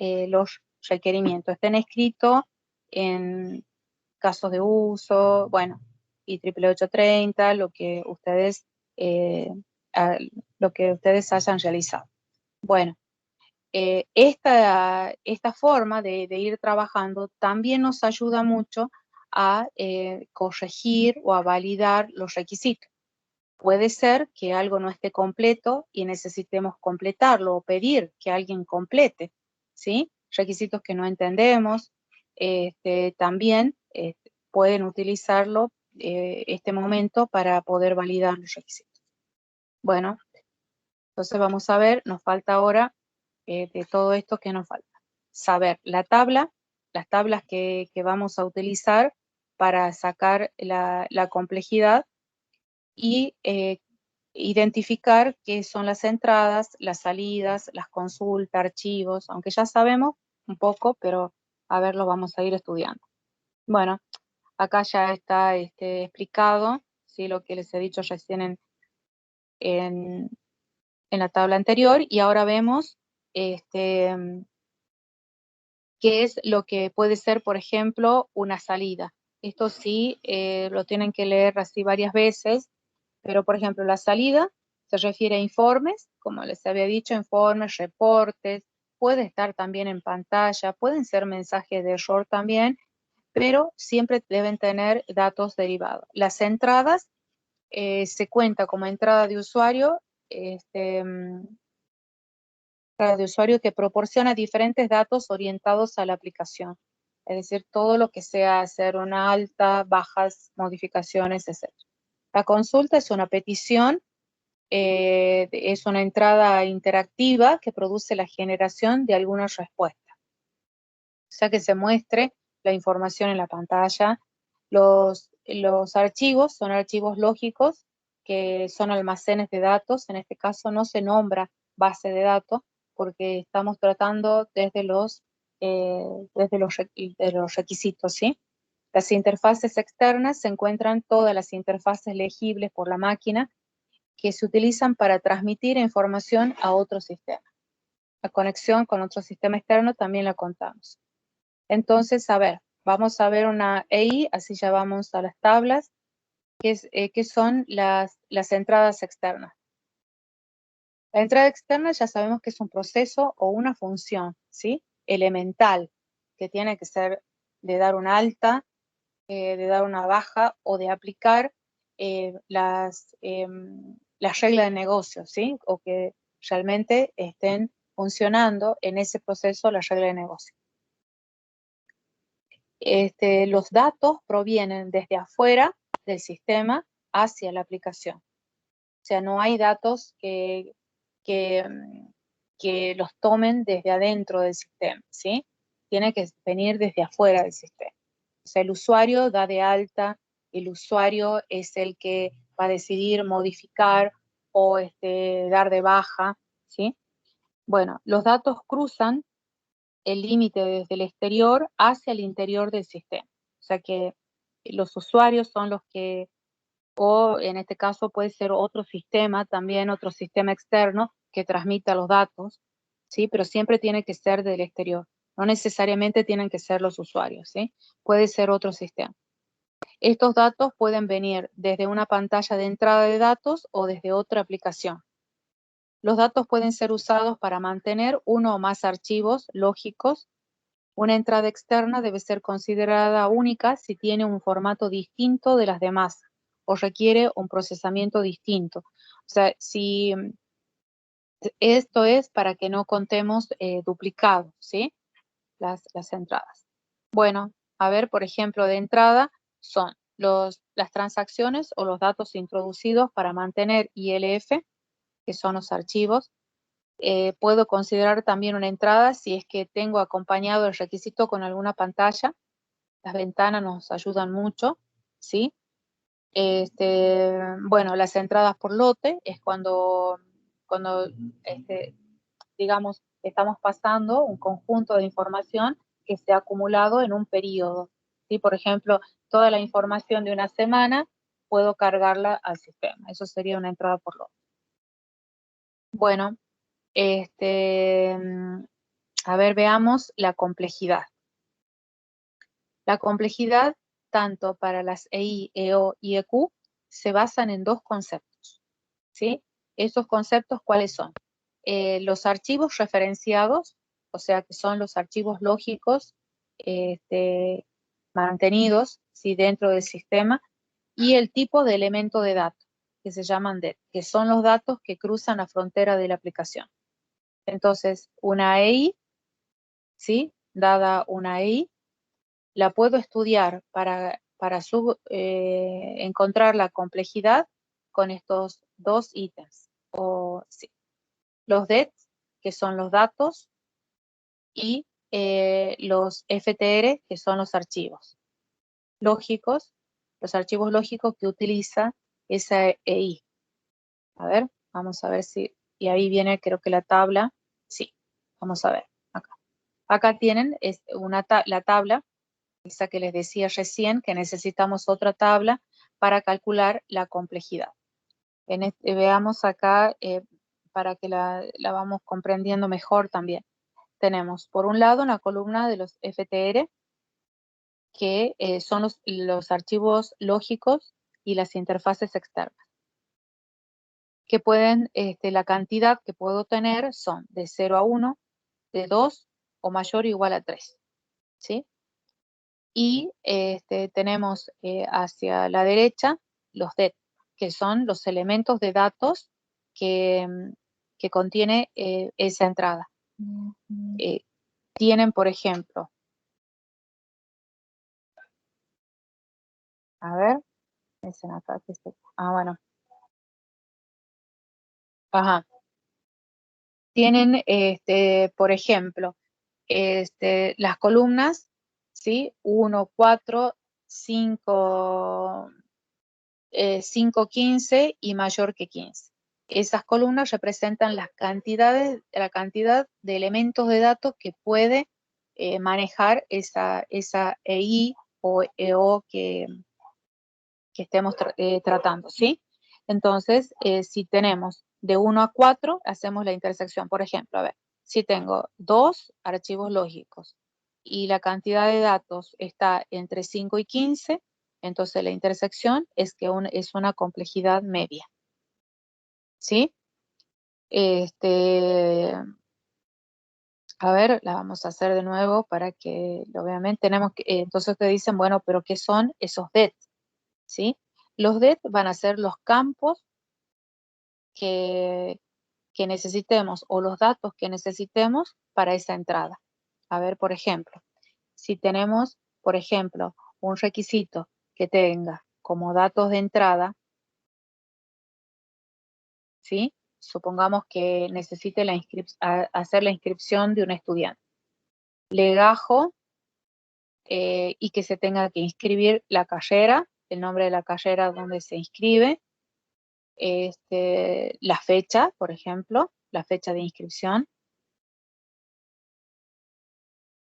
requerimientos. Estén escritos en casos de uso, bueno, y 88830, eh, lo que ustedes hayan realizado. Bueno, esta forma de ir trabajando también nos ayuda mucho a corregir o a validar los requisitos. Puede ser que algo no esté completo y necesitemos completarlo o pedir que alguien complete, ¿sí? Requisitos que no entendemos, también pueden utilizarlo este momento para poder validar los requisitos. Bueno, entonces vamos a ver, nos falta ahora de todo esto que nos falta. Saber las tablas que vamos a utilizar para sacar la complejidad y identificar qué son las entradas, las salidas, las consultas, archivos, aunque ya sabemos un poco, pero a ver, lo vamos a ir estudiando. Bueno, acá ya está explicado, ¿sí? Lo que les he dicho recién en la tabla anterior, y ahora vemos qué es lo que puede ser, por ejemplo, una salida. Esto sí, lo tienen que leer así varias veces, pero por ejemplo, la salida se refiere a informes, como les había dicho, informes, reportes, puede estar también en pantalla, pueden ser mensajes de error también, pero siempre deben tener datos derivados. Las entradas se cuenta como entrada de usuario, que proporciona diferentes datos orientados a la aplicación. Es decir, todo lo que sea hacer una alta, bajas, modificaciones, etc. La consulta es una petición, es una entrada interactiva que produce la generación de alguna respuesta. O sea, que se muestre la información en la pantalla. Los archivos son archivos lógicos, que son almacenes de datos. En este caso no se nombra base de datos, porque estamos tratando desde los requisitos, ¿sí? Las interfaces externas se encuentran todas las interfaces legibles por la máquina que se utilizan para transmitir información a otro sistema. La conexión con otro sistema externo también la contamos. Entonces, a ver, vamos a ver una EI, así ya vamos a las tablas, que son las entradas externas. La entrada externa ya sabemos que es un proceso o una función, ¿sí? Elemental, que tiene que ser de dar un alta, de dar una baja o de aplicar las reglas de negocio, ¿sí? O que realmente estén funcionando en ese proceso las reglas de negocio. Los datos provienen desde afuera del sistema hacia la aplicación. O sea, no hay datos que los tomen desde adentro del sistema, ¿sí? Tiene que venir desde afuera del sistema. O sea, el usuario da de alta, el usuario es el que va a decidir modificar o dar de baja, ¿sí? Bueno, los datos cruzan el límite desde el exterior hacia el interior del sistema. O sea que los usuarios son los que, o en este caso puede ser otro sistema, también otro sistema externo que transmita los datos, ¿sí? Pero siempre tiene que ser del exterior. No necesariamente tienen que ser los usuarios, ¿sí? Puede ser otro sistema. Estos datos pueden venir desde una pantalla de entrada de datos o desde otra aplicación. Los datos pueden ser usados para mantener uno o más archivos lógicos. Una entrada externa debe ser considerada única si tiene un formato distinto de las demás o requiere un procesamiento distinto. O sea, si esto es para que no contemos duplicados, ¿sí? Las entradas. Bueno, a ver, por ejemplo, de entrada son las transacciones o los datos introducidos para mantener ILF, que son los archivos. Puedo considerar también una entrada si es que tengo acompañado el requisito con alguna pantalla. Las ventanas nos ayudan mucho, ¿sí? Bueno, las entradas por lote es cuando digamos, estamos pasando un conjunto de información que se ha acumulado en un periodo, ¿sí? Por ejemplo, toda la información de una semana puedo cargarla al sistema. Eso sería una entrada por lote. Bueno, a ver, veamos la complejidad. La complejidad, tanto para las EI, EO y EQ, se basan en dos conceptos, ¿sí? Esos conceptos, ¿cuáles son? Los archivos referenciados, o sea, que son los archivos lógicos mantenidos, ¿sí? Dentro del sistema, y el tipo de elemento de datos, que se llaman DET, que son los datos que cruzan la frontera de la aplicación. Entonces, una EI, ¿sí? Dada una EI, la puedo estudiar para encontrar la complejidad con estos dos ítems. O, sí, los DETs, que son los datos, y los FTR, que son los archivos lógicos, que utiliza esa EI. A ver, vamos a ver si, y ahí viene creo que la tabla, sí, vamos a ver, acá. Acá tienen la tabla, esa que les decía recién, que necesitamos otra tabla para calcular la complejidad. Veamos acá, para que la vamos comprendiendo mejor también. Tenemos, por un lado, una columna de los FTR, que son los archivos lógicos y las interfaces externas. Que pueden, la cantidad que puedo tener son de 0 a 1, de 2 o mayor o igual a 3. ¿Sí? Y tenemos hacia la derecha los DET, que son los elementos de datos que contiene esa entrada. Tienen, por ejemplo, a ver, bueno, ajá. Tienen, por ejemplo, las columnas, ¿sí? 1, 4, 5, 5, 15 y mayor que 15. Esas columnas representan la cantidad de elementos de datos que puede manejar esa EI o EO que estemos tratando, ¿sí? Entonces, si tenemos de 1 a 4, hacemos la intersección. Por ejemplo, a ver, si tengo 2 archivos lógicos y la cantidad de datos está entre 5 y 15, entonces la intersección es que es una complejidad media. ¿Sí? A ver, la vamos a hacer de nuevo para que lo vean. Tenemos que, entonces te dicen, bueno, pero ¿qué son esos det? ¿Sí? Los det van a ser los campos que necesitemos o los datos que necesitemos para esa entrada. A ver, por ejemplo, si tenemos, por ejemplo, un requisito que tenga como datos de entrada, ¿sí? Supongamos que necesite hacer la inscripción de un estudiante. Legajo y que se tenga que inscribir la carrera, el nombre de la carrera donde se inscribe, la fecha, por ejemplo, la fecha de inscripción.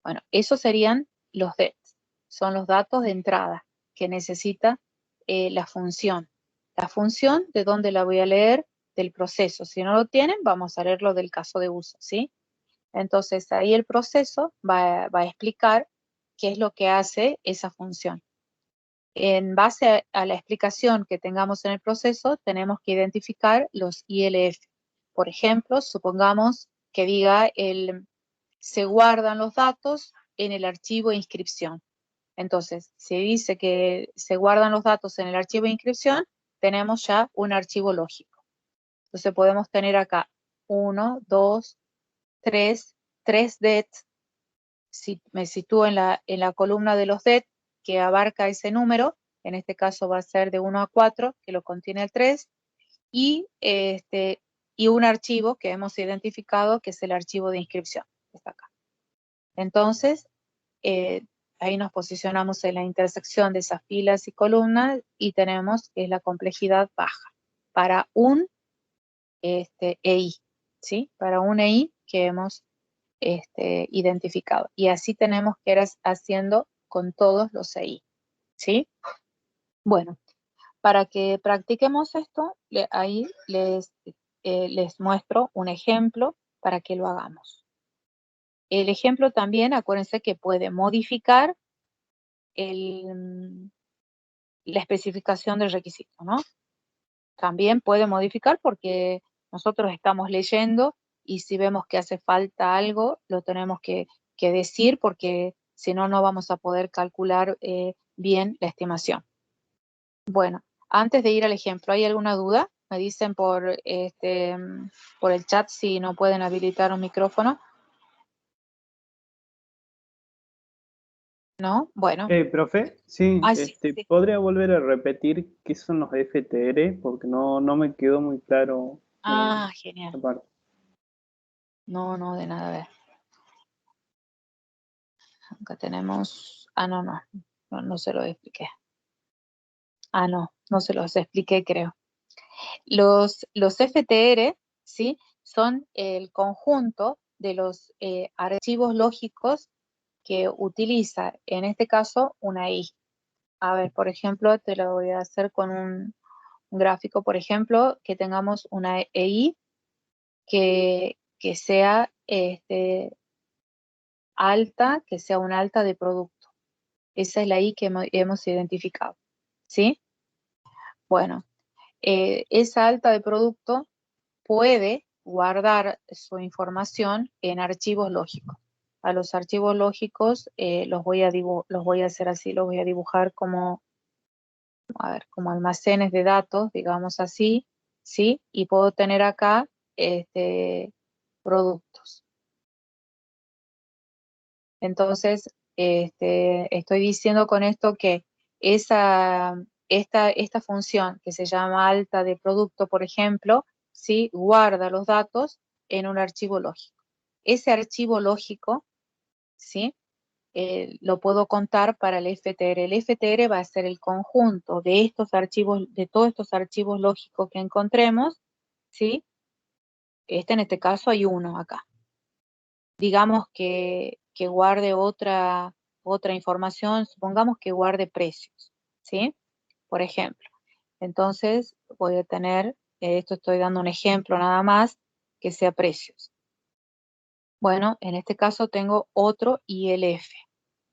Bueno, esos serían los DETs, son los datos de entrada que necesita la función. La función, ¿de dónde la voy a leer? Del proceso. Si no lo tienen, vamos a leerlo del caso de uso, ¿sí? Entonces, ahí el proceso va a explicar qué es lo que hace esa función. En base a la explicación que tengamos en el proceso, tenemos que identificar los ILF. Por ejemplo, supongamos que diga se guardan los datos en el archivo de inscripción. Entonces, si dice que se guardan los datos en el archivo de inscripción, tenemos ya un archivo lógico. Entonces podemos tener acá 1, 2, 3 det. Si me sitúo en la columna de los det que abarca ese número, en este caso va a ser de 1 a 4, que lo contiene el 3, y un archivo que hemos identificado, que es el archivo de inscripción, que está acá. Entonces, ahí nos posicionamos en la intersección de esas filas y columnas y tenemos que es la complejidad baja para un EI, ¿sí? Para un EI que hemos identificado. Y así tenemos que ir haciendo con todos los EI, ¿sí? Bueno, para que practiquemos esto, ahí les muestro un ejemplo para que lo hagamos. El ejemplo también, acuérdense que puede modificar la especificación del requisito, ¿no? También puede modificar porque nosotros estamos leyendo y si vemos que hace falta algo, lo tenemos que decir porque si no, no vamos a poder calcular bien la estimación. Bueno, antes de ir al ejemplo, ¿hay alguna duda? Me dicen por el chat si no pueden habilitar un micrófono. ¿No? Bueno. Profe, sí, Sí. ¿podría volver a repetir qué son los FTR? Porque no me quedó muy claro Genial. esa parte. No, de nada, a ver. Acá tenemos, no se lo expliqué. No se los expliqué, creo. Los FTR, ¿sí? Son el conjunto de los archivos lógicos que utiliza, en este caso, una I. A ver, por ejemplo, te lo voy a hacer con un gráfico, por ejemplo, que tengamos una EI que sea alta, que sea una alta de producto. Esa es la I que hemos identificado, ¿sí? Bueno, esa alta de producto puede guardar su información en archivos lógicos. A los archivos lógicos los voy a hacer así, los voy a dibujar como almacenes de datos, digamos así, ¿sí? Y puedo tener acá productos. Entonces, estoy diciendo con esto que esta función que se llama alta de producto, por ejemplo, ¿sí? Guarda los datos en un archivo lógico. Ese archivo lógico, ¿sí? Lo puedo contar para el FTR. El FTR va a ser el conjunto de estos archivos, de todos estos archivos lógicos que encontremos, ¿sí? En este caso hay uno acá. Digamos que guarde otra información, supongamos que guarde precios, ¿sí? Por ejemplo. Entonces voy a tener, esto estoy dando un ejemplo nada más, que sea precios. Bueno, en este caso tengo otro ILF.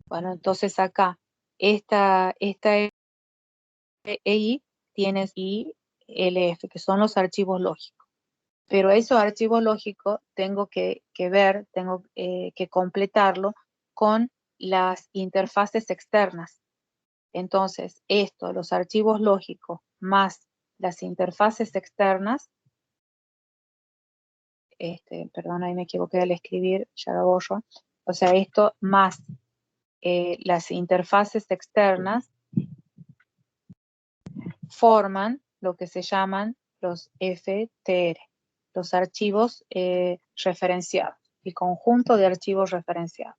Bueno, entonces acá, esta EI tienes ILF, que son los archivos lógicos. Pero esos archivos lógicos tengo que ver, tengo que completarlo con las interfaces externas. Entonces, los archivos lógicos más las interfaces externas, perdón, ahí me equivoqué al escribir, ya lo borro. O sea, esto más las interfaces externas forman lo que se llaman los FTR, los archivos referenciados, el conjunto de archivos referenciados.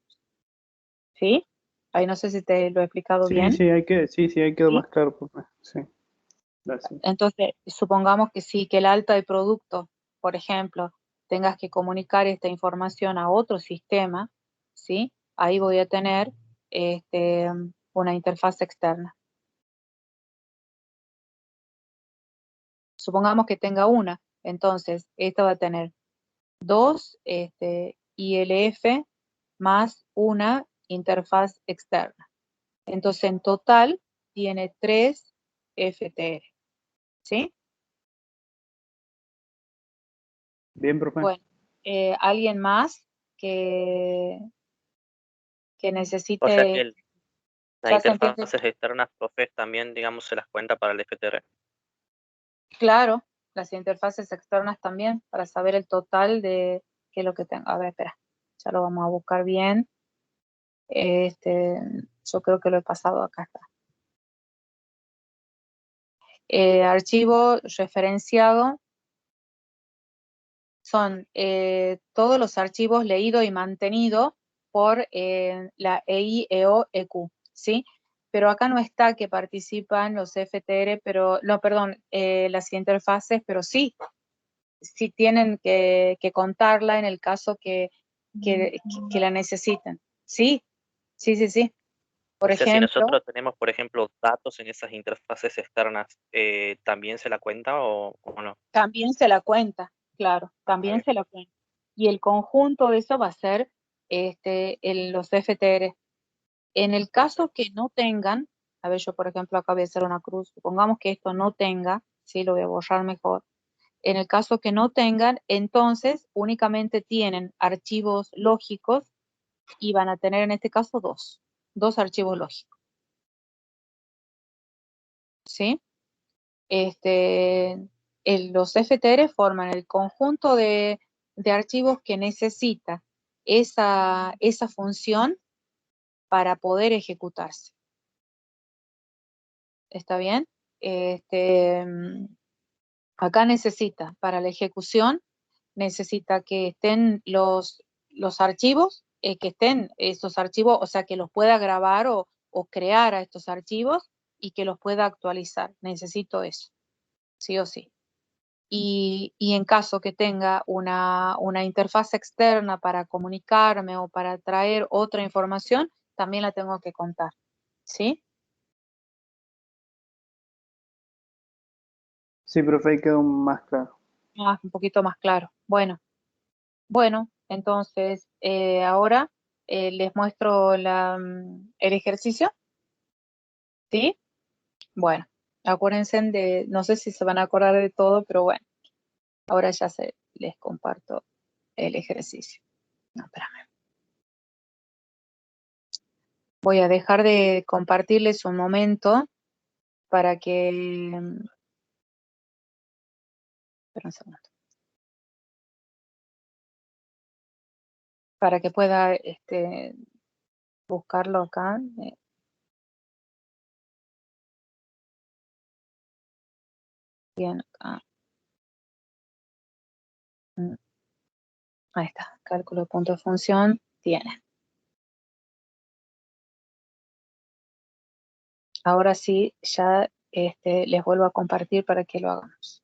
¿Sí? Ahí no sé si te lo he explicado bien. Sí, ahí quedó ¿Sí? más claro. Sí, gracias. Entonces, supongamos que sí, que el alta de producto, por ejemplo, tengas que comunicar esta información a otro sistema, ¿sí? Ahí voy a tener una interfaz externa. Supongamos que tenga una, entonces esta va a tener dos ILF más una interfaz externa. Entonces, en total tiene 3 FTR, ¿sí? Bien, profe. Bueno, ¿alguien más que O sea que necesite, las ya se entiende? interfaces externas, profe, también, digamos, se las cuenta para el FTR. Claro, las interfaces externas también, para saber el total de qué es lo que tengo. A ver, espera, ya lo vamos a buscar bien. Yo creo que lo he pasado, acá está. Archivo referenciado son todos los archivos leídos y mantenidos por la EI/EO/EQ, ¿sí? Pero acá no está que participan los FTR, pero, no, perdón, las interfaces, pero sí tienen que contarla en el caso que la necesiten. Sí, sí. Por O sea, si ejemplo, nosotros tenemos, por ejemplo, datos en esas interfaces externas, ¿también se la cuenta o no? también se la cuenta, claro, Ah, también bien. se la cuenta. Y el conjunto de eso va a ser los FTR. En el caso que no tengan, a ver, yo por ejemplo acá voy a hacer una cruz, supongamos que esto no tenga, sí, lo voy a borrar mejor. En el caso que no tengan, entonces únicamente tienen archivos lógicos y van a tener en este caso dos archivos lógicos, ¿sí? Los FTR forman el conjunto de archivos que necesita esa función para poder ejecutarse. ¿Está bien? Este, Acá necesita, para la ejecución, necesita que estén los archivos, que estén estos archivos, o sea, que los pueda grabar o crear a estos archivos y que los pueda actualizar. Necesito eso, sí o sí. Y en caso que tenga una interfaz externa para comunicarme o para traer otra información, también la tengo que contar, ¿sí? Sí, profe, ahí quedó más claro. Un poquito más claro. Bueno, entonces ahora les muestro el ejercicio, ¿sí? Bueno, acuérdense no sé si se van a acordar de todo, pero bueno, ahora ya les comparto el ejercicio. No, espérame. Voy a dejar de compartirles un momento para que, espera un segundo, para que pueda buscarlo acá. Bien, acá. Mm, Ahí está, cálculo de punto de función, tiene. Ahora sí, ya les vuelvo a compartir para que lo hagamos.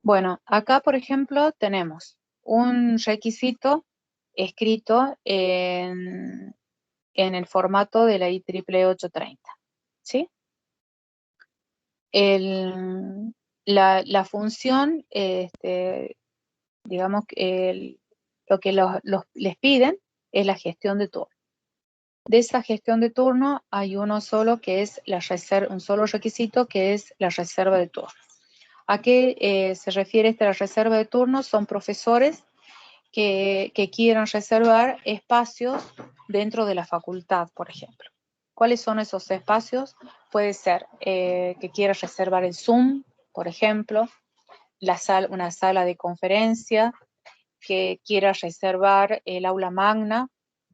Bueno, acá por ejemplo tenemos un requisito escrito en el formato de la IEEE 830, ¿sí? La función, digamos que Lo que les piden es la gestión de turno. De esa gestión de turno hay uno solo que es un solo requisito que es la reserva de turno. ¿A qué se refiere esta reserva de turno? Son profesores que quieran reservar espacios dentro de la facultad, por ejemplo. ¿Cuáles son esos espacios? Puede ser que quiera reservar el Zoom, por ejemplo, una sala de conferencia, que quiera reservar el aula magna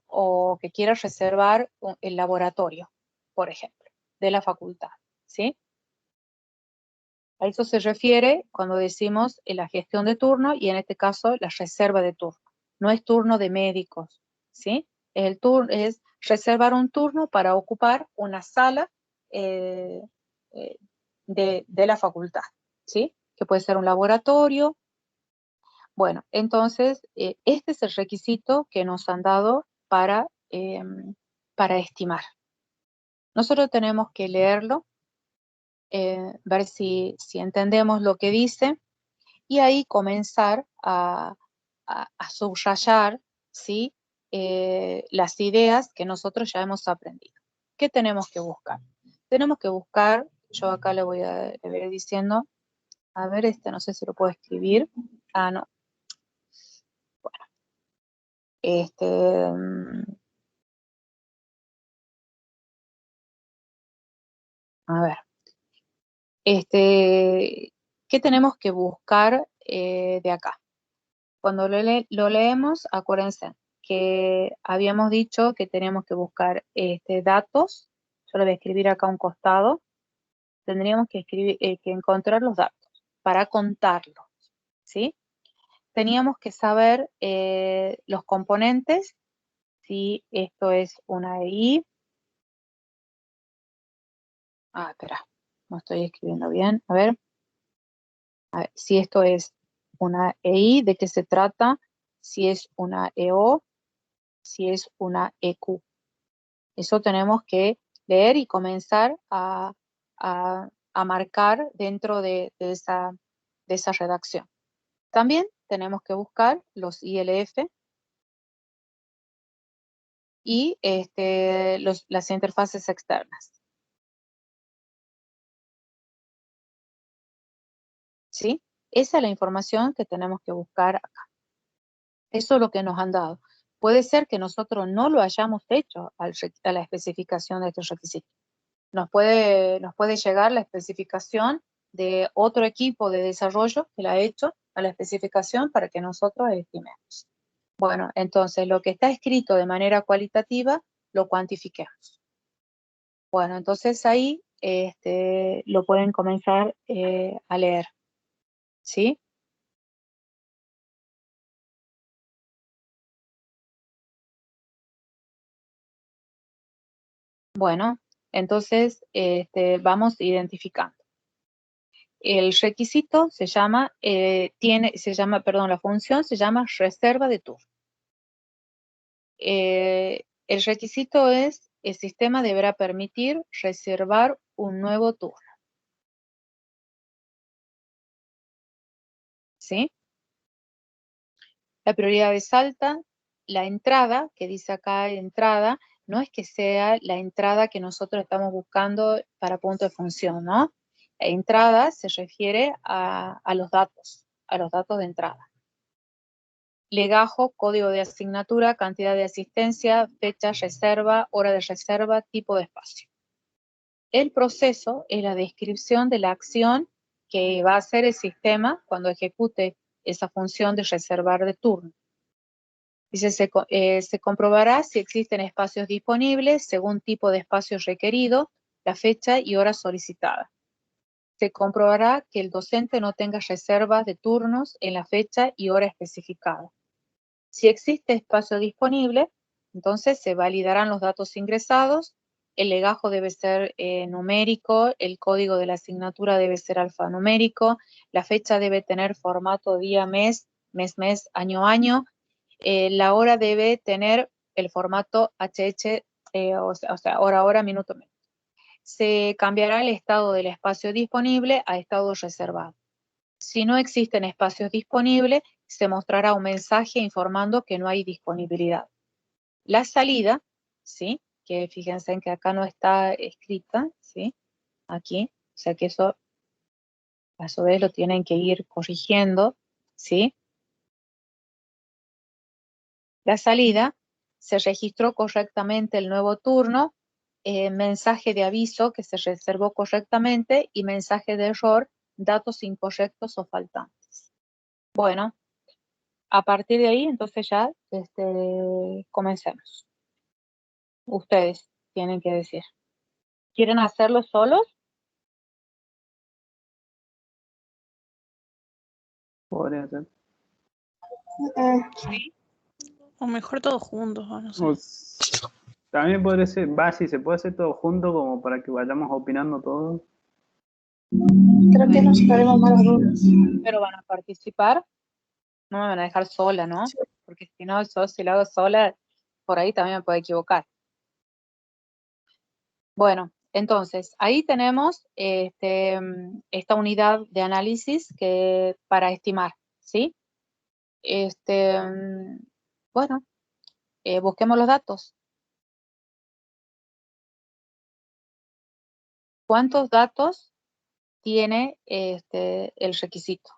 o que quiera reservar el laboratorio, por ejemplo, de la facultad, ¿sí? A eso se refiere cuando decimos la gestión de turno y en este caso la reserva de turno. No es turno de médicos, ¿sí? Es reservar un turno para ocupar una sala de la facultad, ¿sí? Que puede ser un laboratorio. Bueno, entonces este es el requisito que nos han dado para estimar. Nosotros tenemos que leerlo, ver si entendemos lo que dice y ahí comenzar a subrayar, ¿sí? Las ideas que nosotros ya hemos aprendido. ¿Qué tenemos que buscar? Tenemos que buscar, yo acá le voy a ir diciendo, a ver, no sé si lo puedo escribir. Ah, no. Bueno. A ver. ¿Qué tenemos que buscar de acá? Cuando lo leemos, acuérdense que habíamos dicho que tenemos que buscar datos. Yo lo voy a escribir acá a un costado. Tendríamos que encontrar los datos para contarlos, ¿sí? Teníamos que saber los componentes, si esto es una EI. Ah, espera, no estoy escribiendo bien. A ver si esto es una EI, de qué se trata, si es una EO, si es una EQ. Eso tenemos que leer y comenzar a marcar dentro de esa redacción. También tenemos que buscar los ILF y las interfaces externas. ¿Sí? Esa es la información que tenemos que buscar acá. Eso es lo que nos han dado. Puede ser que nosotros no lo hayamos hecho a la especificación de estos requisitos. Nos puede llegar la especificación de otro equipo de desarrollo que la ha hecho a la especificación para que nosotros estimemos. Bueno, entonces lo que está escrito de manera cualitativa lo cuantifiquemos. Bueno, entonces ahí lo pueden comenzar a leer. ¿Sí? Bueno, entonces vamos identificando. El requisito se llama, la función se llama reserva de turno. El requisito es, el sistema deberá permitir reservar un nuevo turno. ¿Sí? La prioridad es alta. La entrada, que dice acá entrada, no es que sea la entrada que nosotros estamos buscando para punto de función, ¿no? La entrada se refiere a los datos de entrada. Legajo, código de asignatura, cantidad de asistencia, fecha, reserva, hora de reserva, tipo de espacio. El proceso es la descripción de la acción que va a hacer el sistema cuando ejecute esa función de reservar de turno. Dice, se comprobará si existen espacios disponibles según tipo de espacio requerido, la fecha y hora solicitada. Se comprobará que el docente no tenga reservas de turnos en la fecha y hora especificada. Si existe espacio disponible, entonces se validarán los datos ingresados, el legajo debe ser numérico, el código de la asignatura debe ser alfanumérico, la fecha debe tener formato día, mes, año, la hora debe tener el formato HH, o sea, hora, minuto, minuto. Se cambiará el estado del espacio disponible a estado reservado. Si no existen espacios disponibles, se mostrará un mensaje informando que no hay disponibilidad. La salida, ¿sí? Que fíjense en que acá no está escrita, ¿sí? Aquí, o sea que eso a su vez lo tienen que ir corrigiendo, ¿sí? La salida, se registró correctamente el nuevo turno, mensaje de aviso que se reservó correctamente y mensaje de error, datos incorrectos o faltantes. Bueno, a partir de ahí, entonces ya comencemos. Ustedes tienen que decir. ¿Quieren hacerlo solos? Podría ser. Sí. O mejor todos juntos, o no sé. También podría ser, si se puede hacer todo junto como para que vayamos opinando todos. Creo que nos sacaremos malas dudas. Pero van a participar. No me van a dejar sola, ¿no? Sí. Porque si no, yo si lo hago sola, por ahí también me puedo equivocar. Bueno, entonces, ahí tenemos esta unidad de análisis para estimar, ¿sí? Bueno, busquemos los datos. ¿Cuántos datos tiene el requisito?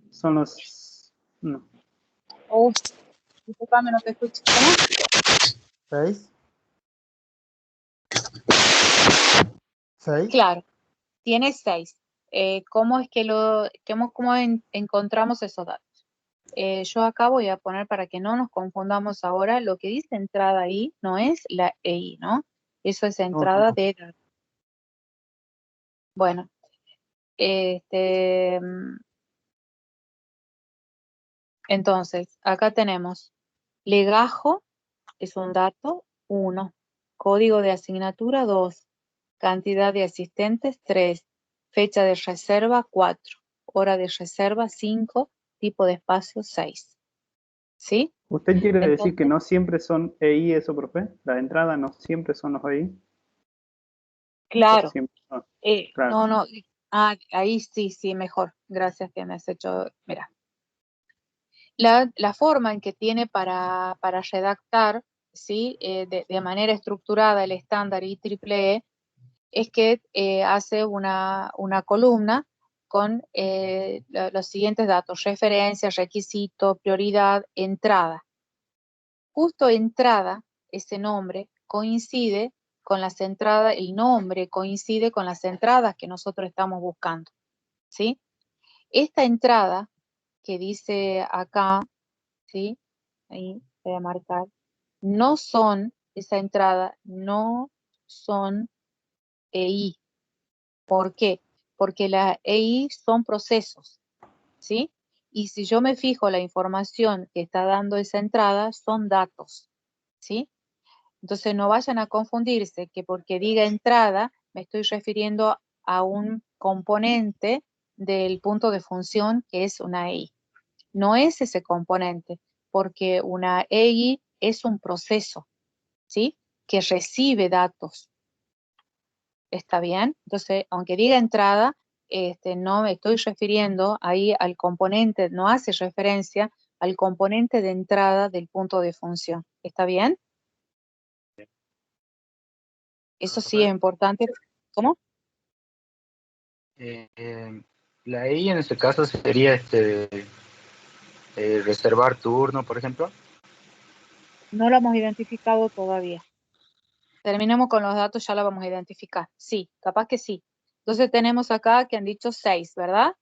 Son los... No. Disculpame, no te escucho. ¿Cómo? 6. 6. Claro, tiene 6. ¿Cómo es que cómo encontramos esos datos? Yo acá voy a poner para que no nos confundamos ahora, lo que dice entrada ahí no es la EI, ¿no? Eso es entrada de datos. Bueno, entonces, acá tenemos legajo, es un dato, 1. Código de asignatura, 2. Cantidad de asistentes, 3. Fecha de reserva, 4. Hora de reserva, 5. Tipo de espacio, 6. ¿Sí? ¿Usted quiere decir Entonces, que no siempre son EI eso, profe? ¿La entrada no siempre son los EI? claro. Siempre son. No, Claro. no. Ahí sí, mejor. Gracias que me has hecho. Mira. La forma en que tiene para redactar, ¿sí? De manera estructurada el estándar IEEE es que hace una columna con los siguientes datos: referencia, requisito, prioridad, entrada. Justo entrada, ese nombre, coincide con las entradas, el nombre coincide con las entradas que nosotros estamos buscando, ¿sí? Esta entrada que dice acá, ¿sí? Ahí voy a marcar, esa entrada no son EI. ¿Por qué? Porque las EI son procesos, ¿sí? Y si yo me fijo la información que está dando esa entrada, son datos, ¿sí? Entonces no vayan a confundirse que porque diga entrada me estoy refiriendo a un componente del punto de función que es una EI. No es ese componente, porque una EI es un proceso, ¿sí? Que recibe datos. ¿Está bien? Entonces, aunque diga entrada, no me estoy refiriendo ahí al componente, no hace referencia al componente de entrada del punto de función. ¿Está bien? Eso sí es importante. ¿Cómo? La EI en este caso sería reservar turno, por ejemplo. No lo hemos identificado todavía. Terminemos con los datos, ya lo vamos a identificar. Sí, capaz que sí. Entonces tenemos acá que han dicho 6, ¿verdad?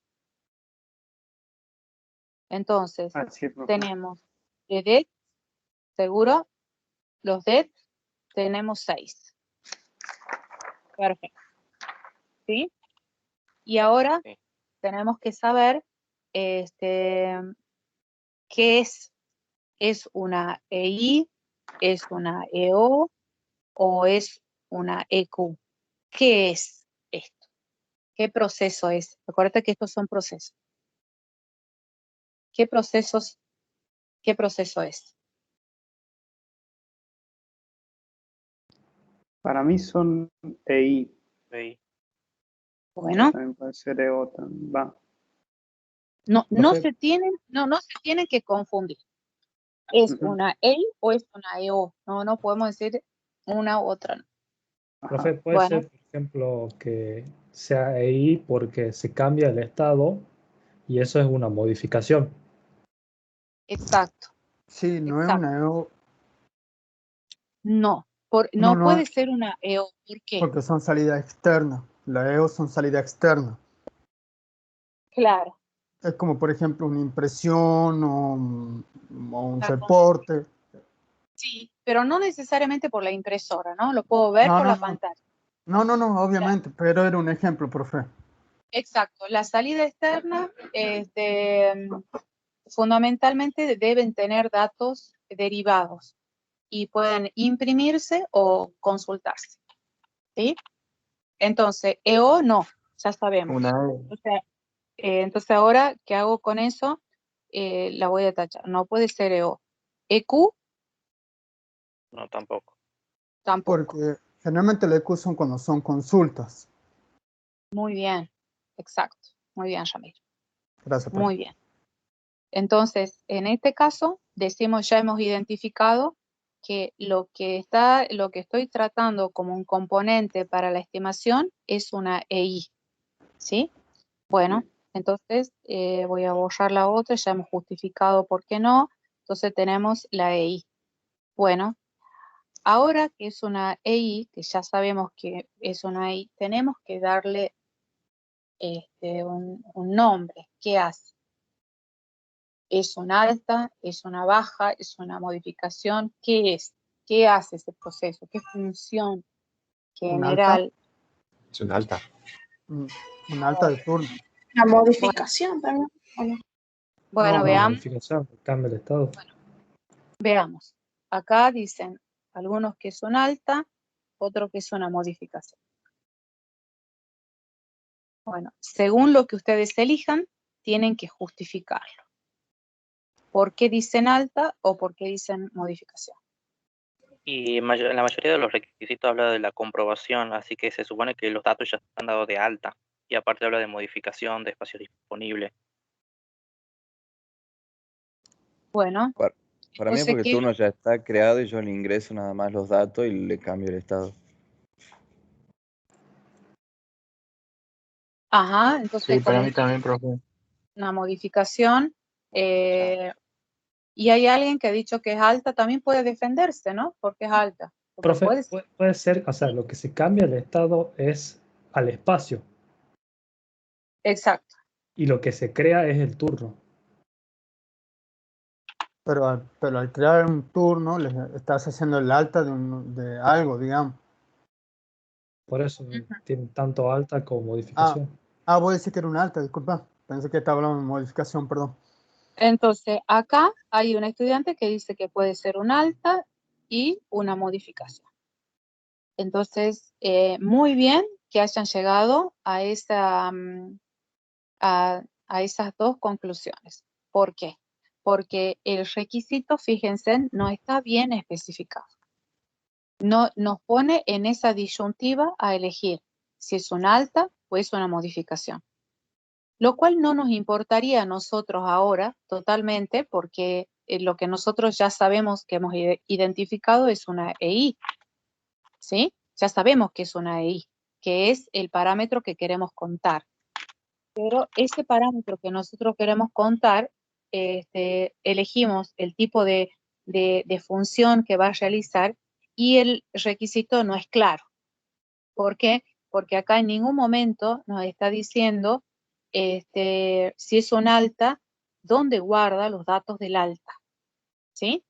Entonces, Así es, profe. tenemos de det, seguro, los det, tenemos 6. Perfecto. ¿Sí? Y ahora Sí. tenemos que saber qué es. ¿Es una EI? ¿Es una EO? ¿O es una EQ? ¿Qué es esto? ¿Qué proceso es? Acuérdate que estos son procesos. ¿Qué proceso es? Para mí son EI. Ok. Bueno, También puede ser EO. Va. no Profe, se tienen que confundir. ¿Es Ujú. una EI o es una EO? No podemos decir una u otra. No. Ajá. Profe, puede Bueno. ser, por ejemplo, que sea EI porque se cambia el estado y eso es una modificación. Exacto. Sí, no es Exacto. una EO, No no, puede ser una EO. ¿Por qué? porque son salida externa. La EO son salida externa. Claro. Es como, por ejemplo, una impresión o un La reporte. Sí, pero no necesariamente por la impresora, ¿no? Lo puedo ver No, por no, la no. pantalla. No, obviamente, pero era un ejemplo, profe. Exacto. La salida externa, fundamentalmente deben tener datos derivados y pueden imprimirse o consultarse. ¿Sí? Entonces, EO no, ya sabemos. una O sea, entonces ahora, ¿qué hago con eso? La voy a tachar. No puede ser EO. EQ No, tampoco. tampoco. Porque generalmente el EQ son cuando son consultas. Muy bien. Exacto. Muy bien, Ramiro. Gracias, profe. Muy bien. Entonces, en este caso, ya hemos identificado que lo que estoy tratando como un componente para la estimación es una EI, ¿sí? Bueno, entonces voy a borrar la otra, ya hemos justificado por qué no, entonces tenemos la EI. Bueno, ahora que es una EI, que ya sabemos que es una EI, tenemos que darle un nombre. ¿Qué hace? ¿Es una alta? ¿Es una baja? ¿Es una modificación? ¿Qué es? ¿Qué hace ese proceso? ¿Qué función ¿Un alta? general? Es un alta. Un alta de turno. La modificación también. Bueno, No, veamos. modificación, cambia el estado. Veamos. Acá dicen algunos que es un alta, otro que es una modificación. Bueno, según lo que ustedes elijan, tienen que justificarlo. ¿Por qué dicen alta o por qué dicen modificación? Y en la mayoría de los requisitos habla de la comprobación, así que se supone que los datos ya están dados de alta. Y aparte habla de modificación, de espacio disponible. Bueno, Para mí es entonces, porque el ¿qué? turno ya está creado y yo le ingreso nada más los datos y le cambio el estado. Ajá, Sí, entonces para como mí también, profe. una modificación. Y hay alguien que ha dicho que es alta, también puede defenderse, ¿no? Porque es alta. Porque Profe, puede ser, o sea, lo que se cambia el estado es al espacio Exacto. y lo que se crea es el turno. Pero al crear un turno, le estás haciendo el alta de algo, digamos. Por eso tiene tanto alta como Ah, modificación. voy a decir que era un alta, disculpa. Pensé que estaba hablando de modificación, perdón. Entonces, acá hay un estudiante que dice que puede ser un alta y una modificación. Entonces, muy bien que hayan llegado a esas dos conclusiones. ¿Por qué? Porque el requisito, fíjense, no está bien especificado. No nos pone en esa disyuntiva a elegir si es una alta o es una modificación. Lo cual no nos importaría a nosotros ahora totalmente porque lo que nosotros ya sabemos que hemos identificado es una EI, ¿sí? Ya sabemos que es una EI, que es el parámetro que queremos contar. Pero ese parámetro que nosotros queremos contar, elegimos el tipo de función que va a realizar y el requisito no es claro. ¿Por qué? Porque acá en ningún momento nos está diciendo si es un alta, dónde guarda los datos del alta. ¿Sí?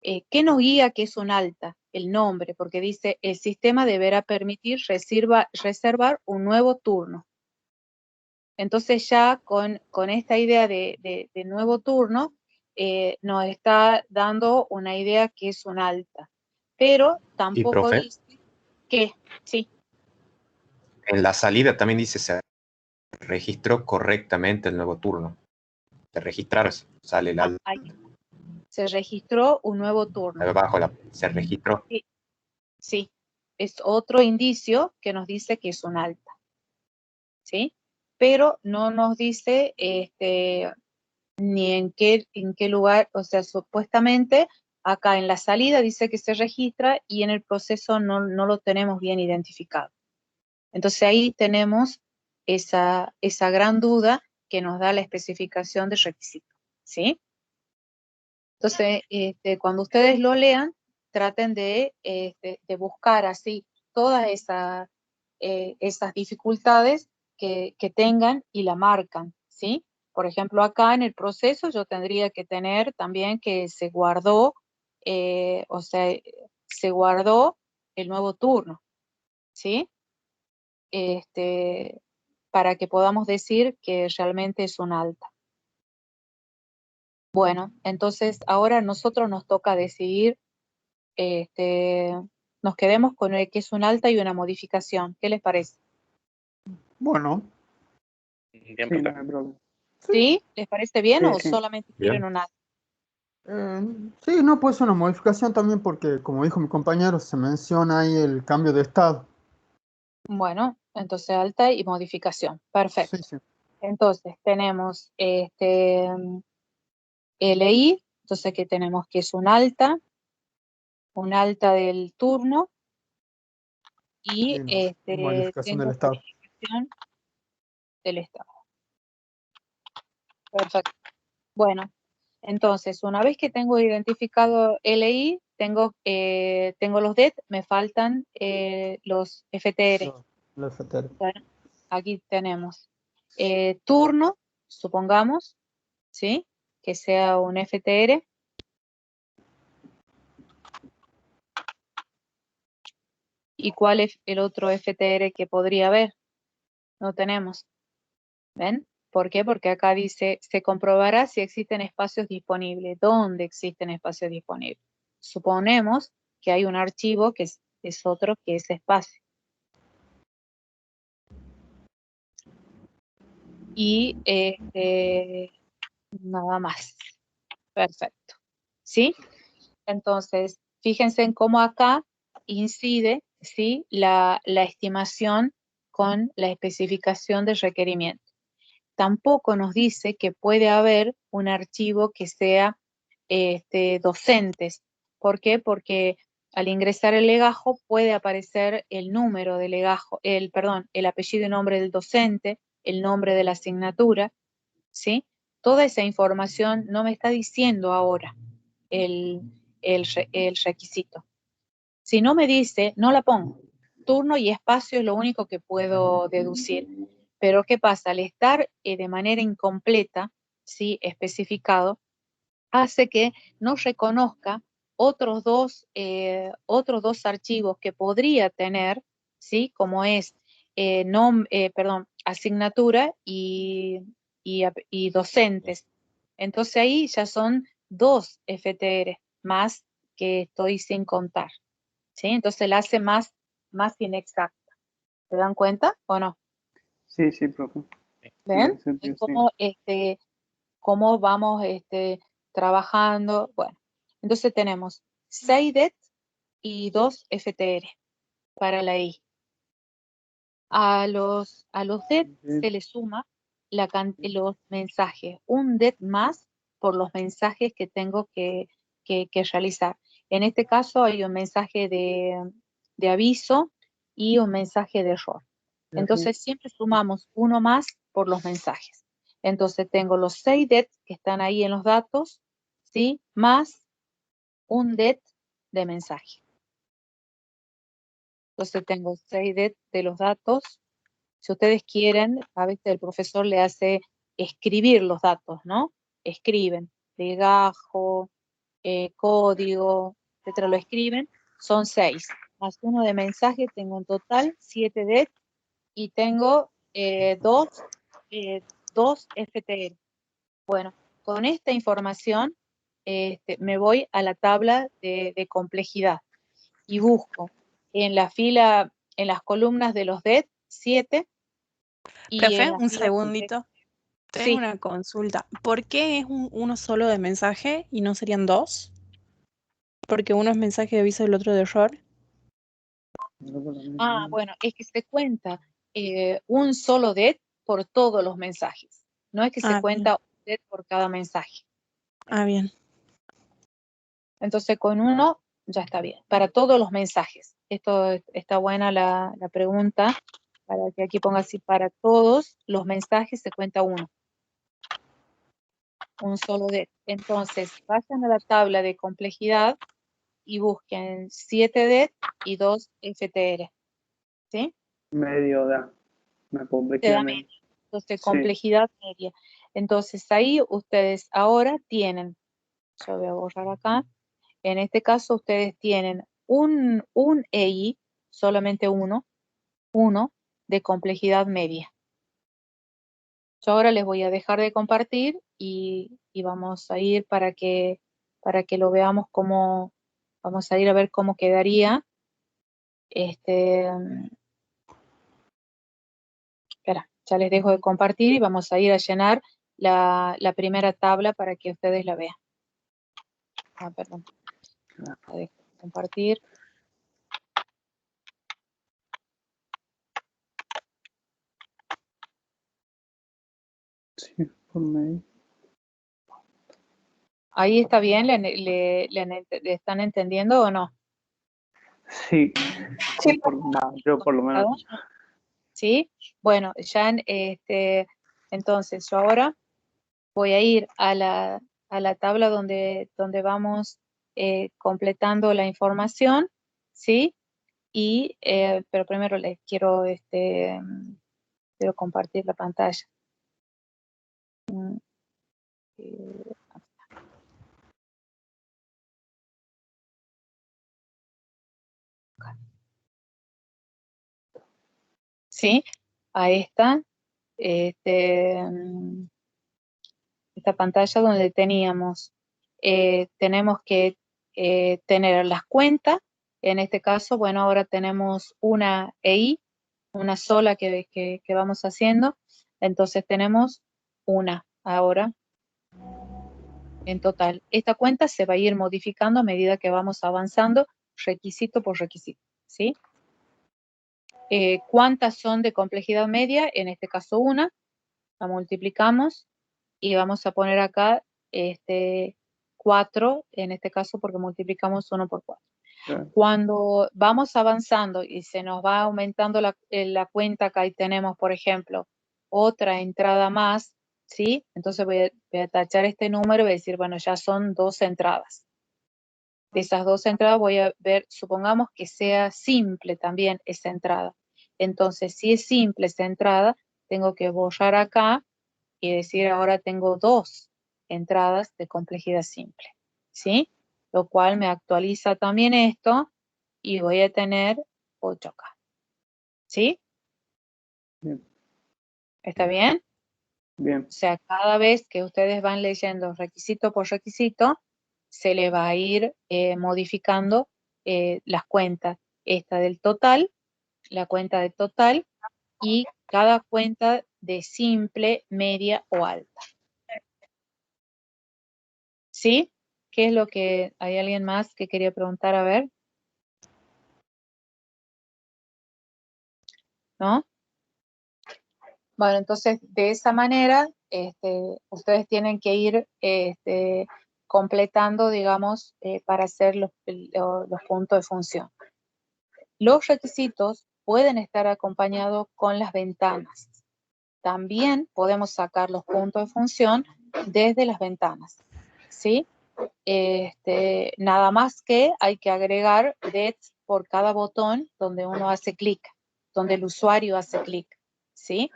¿Qué nos guía que es un alta? El nombre, porque dice el sistema deberá permitir reservar un nuevo turno. Entonces ya con esta idea de nuevo turno, nos está dando una idea que es un alta. Pero tampoco profe? dice que, sí. En la salida también dice se registró correctamente el nuevo turno. De registrarse, sale el alta. Se registró un nuevo turno. Abajo se registró. Sí. es otro indicio que nos dice que es un alta, ¿sí? Pero no nos dice ni en qué lugar, o sea, supuestamente acá en la salida dice que se registra y en el proceso no lo tenemos bien identificado. Entonces ahí tenemos esa gran duda que nos da la especificación de requisito, ¿sí? Entonces, cuando ustedes lo lean, traten de buscar así todas esas dificultades que tengan y la marcan, ¿sí? Por ejemplo, acá en el proceso yo tendría que tener también que se guardó, o sea, se guardó el nuevo turno, ¿sí? Para que podamos decir que realmente es un alta. Bueno, entonces ahora a nosotros nos toca decidir, nos quedemos con el que es un alta y una modificación. ¿Qué les parece? Bueno, Bien, Sí, no perfecto. hay problema. ¿Sí? ¿Les parece bien Sí, o sí. solamente Bien. quieren un alta? sí, no puede ser una modificación también porque, como dijo mi compañero, se menciona ahí el cambio de estado. Bueno, entonces alta y modificación. Perfecto. Sí, sí. Entonces tenemos LI, entonces que tenemos que es un alta del turno y Y modificación del tengo estado. modificación del estado. Perfecto. Bueno, entonces una vez que tengo identificado LI, tengo los DET, me faltan los FTR. Los FTR. Bueno, aquí tenemos turno, supongamos, ¿sí? Que sea un FTR. ¿Y cuál es el otro FTR que podría haber? No tenemos. ¿Ven? ¿Por qué? Porque acá dice, se comprobará si existen espacios disponibles. ¿Dónde existen espacios disponibles? Suponemos que hay un archivo que es otro que es espacio. Y nada más. Perfecto. ¿Sí? Entonces, fíjense en cómo acá incide, ¿sí? la estimación con la especificación del requerimiento. Tampoco nos dice que puede haber un archivo que sea docentes. ¿Por qué? Porque al ingresar el legajo puede aparecer el número del legajo, el apellido y nombre del docente, el nombre de la asignatura, ¿sí? Toda esa información no me está diciendo ahora el requisito. Si no me dice, no la pongo. Turno y espacio es lo único que puedo deducir. Pero ¿qué pasa? Al estar de manera incompleta, ¿sí? Especificado, hace que no reconozca otros dos archivos que podría tener, ¿sí? Como es asignatura y docentes. Entonces ahí ya son 2 FTR más que estoy sin contar, ¿sí? Entonces la hace más inexacta. ¿Se dan cuenta o no? Sí, sí, profe. ¿Ven? En ese En sentido, cómo vamos trabajando. Bueno, entonces tenemos 6 DET y 2 FTR para la I. A los DET se le suma los mensajes, un DET más por los mensajes que tengo que realizar. En este caso hay un mensaje de aviso y un mensaje de error. Entonces siempre sumamos uno más por los mensajes. Entonces tengo los 6 DET que están ahí en los datos, ¿sí? Más un DET de mensaje. Entonces tengo 6 DET de los datos. Si ustedes quieren, a veces el profesor le hace escribir los datos, ¿no? Escriben legajo, código, etcétera, lo escriben. Son 6. Más uno de mensaje, tengo en total 7 DET y tengo 2 FTR. Bueno, con esta información me voy a la tabla de complejidad y busco en la fila, en las columnas de los DET, 7. Y Profe, en la un fila segundito. Tengo sí, una consulta. ¿Por qué es uno solo de mensaje y no serían dos? Porque uno es mensaje de aviso y el otro de error. Ah, bueno, es que se cuenta un solo det por todos los mensajes. No es que se Ah, cuenta bien. un det por cada mensaje. Ah, bien. Entonces con uno ya está bien. Para todos los mensajes. Esto está buena la pregunta. Para que aquí ponga así, para todos los mensajes se cuenta uno. Un solo det. Entonces, vayan a la tabla de complejidad y busquen 7 det y 2 FTR. ¿Sí? Medio da. Una Te complejidad da media. media. Entonces, Sí. complejidad media. Entonces, ahí ustedes ahora tienen, yo voy a borrar acá, en este caso ustedes tienen un EI, solamente uno de complejidad media. Yo ahora les voy a dejar de compartir y vamos a ir para que lo veamos cómo, vamos a ir a ver cómo quedaría. Espera, ya les dejo de compartir y vamos a ir a llenar la primera tabla para que ustedes la vean. Ah, perdón. La dejo de compartir. Sí, por medio. ¿Ahí está bien? ¿Le están entendiendo o no? Sí. Sí, Yo por lo menos. ¿Sí? Bueno, ya entonces yo ahora voy a ir a la tabla donde vamos completando la información, ¿sí? Y, pero primero les quiero compartir la pantalla. ¿Sí? Ahí está. Esta pantalla donde teníamos, tenemos que tener las cuentas. En este caso, bueno, ahora tenemos una EI, una sola que vamos haciendo. Entonces tenemos una ahora en total. Esta cuenta se va a ir modificando a medida que vamos avanzando, requisito por requisito, ¿sí? ¿Cuántas son de complejidad media? En este caso una, la multiplicamos y vamos a poner acá 4, en este caso porque multiplicamos 1 por 4. Claro. Cuando vamos avanzando y se nos va aumentando la cuenta, acá ahí tenemos, por ejemplo, otra entrada más, ¿sí? Entonces voy a tachar este número y voy a decir, bueno, ya son 2 entradas. De esas 2 entradas voy a ver, supongamos que sea simple también esa entrada. Entonces, si es simple esa entrada, tengo que borrar acá y decir ahora tengo 2 entradas de complejidad simple, ¿sí? Lo cual me actualiza también esto y voy a tener 8K, ¿sí? Bien. ¿Está bien? Bien. O sea, cada vez que ustedes van leyendo requisito por requisito, se le va a ir modificando las cuentas. Esta del total, la cuenta del total y cada cuenta de simple, media o alta. ¿Sí? ¿Qué es lo que hay alguien más que quería preguntar? A ver. ¿No? Bueno, entonces de esa manera ustedes tienen que ir completando, digamos, para hacer los puntos de función. Los requisitos pueden estar acompañados con las ventanas. También podemos sacar los puntos de función desde las ventanas, ¿sí? Nada más que hay que agregar DETs por cada botón donde uno hace clic, donde el usuario hace clic, ¿sí?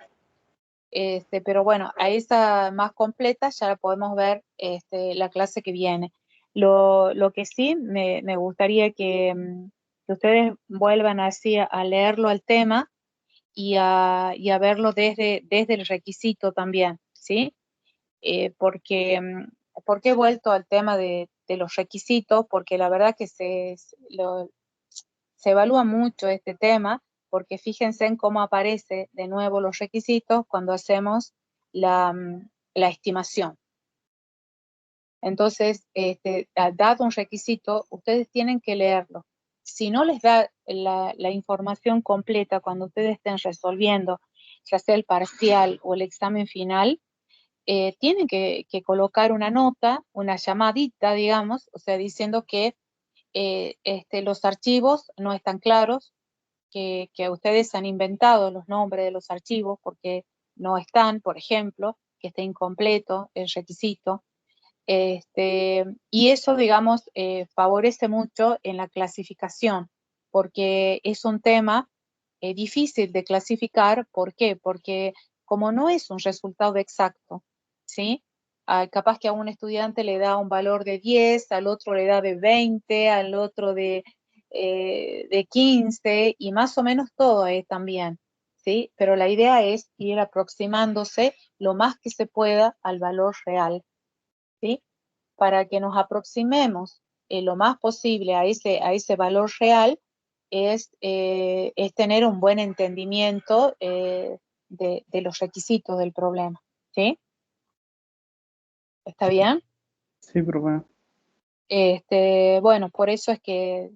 Pero bueno, a esa más completa ya la podemos ver la clase que viene. Lo que sí me gustaría que ustedes vuelvan así a leerlo al tema y a verlo desde el requisito también, ¿sí? Porque he vuelto al tema de los requisitos, porque la verdad que se evalúa mucho este tema, porque fíjense en cómo aparece de nuevo los requisitos cuando hacemos la estimación. Entonces, dado un requisito, ustedes tienen que leerlo, si no les da la información completa cuando ustedes estén resolviendo, ya sea el parcial o el examen final, tienen que colocar una nota, una llamadita, digamos, o sea, diciendo que los archivos no están claros, que ustedes han inventado los nombres de los archivos porque no están, por ejemplo, que esté incompleto el requisito. Y eso, digamos, favorece mucho en la clasificación, porque es un tema difícil de clasificar. ¿Por qué? Porque como no es un resultado exacto, ¿sí? Capaz que a un estudiante le da un valor de 10, al otro le da de 20, al otro de 15, y más o menos todo es también, ¿sí? Pero la idea es ir aproximándose lo más que se pueda al valor real, ¿sí? Para que nos aproximemos lo más posible a ese valor real, es tener un buen entendimiento de los requisitos del problema, ¿sí? ¿Está bien? Sí, profe. Bueno, por eso es que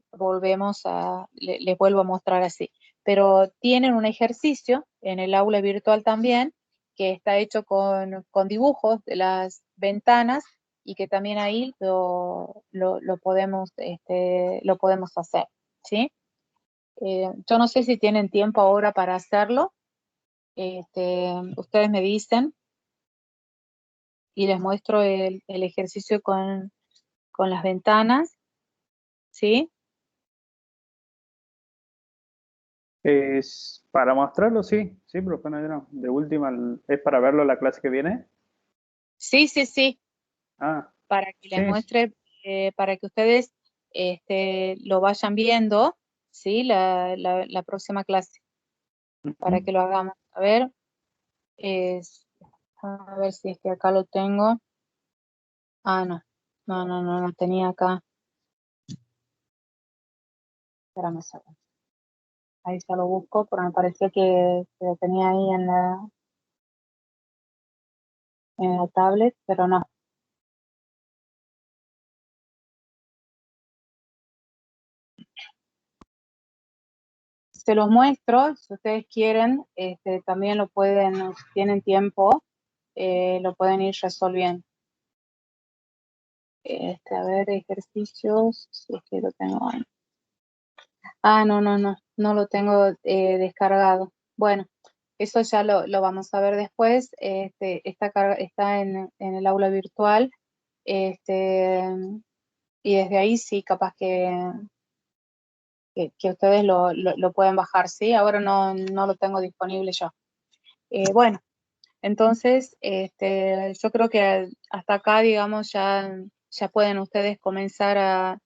les vuelvo a mostrar así. Pero tienen un ejercicio en el aula virtual también, que está hecho con dibujos de las ventanas, y que también ahí lo podemos hacer, ¿sí? Yo no sé si tienen tiempo ahora para hacerlo. Ustedes me dicen y les muestro el ejercicio con las ventanas, ¿sí? Para mostrarlo, sí, sí, profe, no. De última, ¿es para verlo la clase que viene? Sí, sí, sí, Ah, para que les sí. muestre, para que ustedes lo vayan viendo, ¿sí? La próxima clase, para que lo hagamos. A ver si es que acá lo tengo. Ah, no tenía acá. Espérame un segundo. Ahí ya lo busco, porque me pareció que lo tenía ahí en la tablet, pero no. Se los muestro, si ustedes quieren, también lo pueden, si tienen tiempo, lo pueden ir resolviendo. A ver, ejercicios, si es que lo tengo ahí. Ah, no lo tengo descargado. Bueno, eso ya lo vamos a ver después. Está en el aula virtual, y desde ahí sí, capaz que ustedes lo pueden bajar, ¿sí? Ahora no lo tengo disponible yo. Bueno, entonces, yo creo que hasta acá, digamos, ya pueden ustedes comenzar a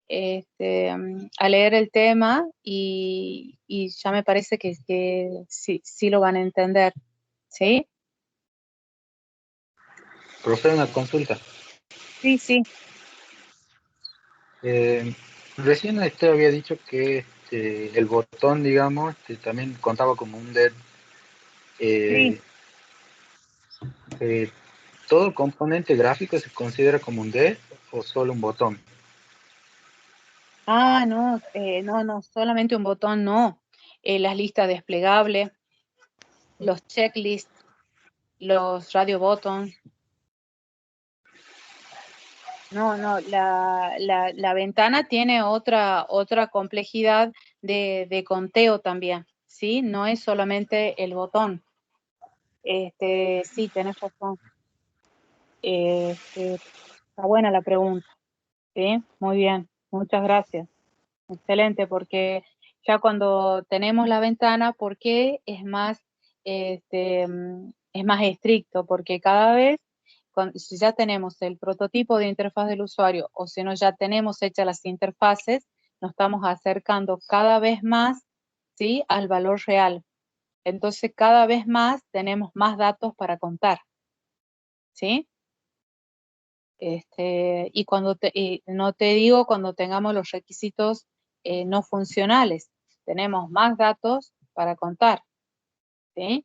leer el tema, y ya me parece que sí lo van a entender, ¿sí? Profe, una consulta. Sí, sí. Recién usted había dicho que el botón, digamos, también contaba como un dead. Sí. ¿Todo el componente gráfico se considera como un dead o solo un botón? Ah, no, solamente un botón, no. Las listas desplegables, los checklists, los radio buttons. No, la ventana tiene otra complejidad de conteo también, ¿sí? No es solamente el botón. Sí, tenés razón. Está buena la pregunta, ¿sí? Muy bien, muchas gracias. Excelente, porque ya cuando tenemos la ventana, ¿por qué es más estricto? Porque cada vez, si ya tenemos el prototipo de interfaz del usuario, o si no ya tenemos hechas las interfaces, nos estamos acercando cada vez más, ¿sí?, al valor real. Entonces, cada vez más tenemos más datos para contar, ¿sí? Y no te digo cuando tengamos los requisitos no funcionales, tenemos más datos para contar, ¿sí?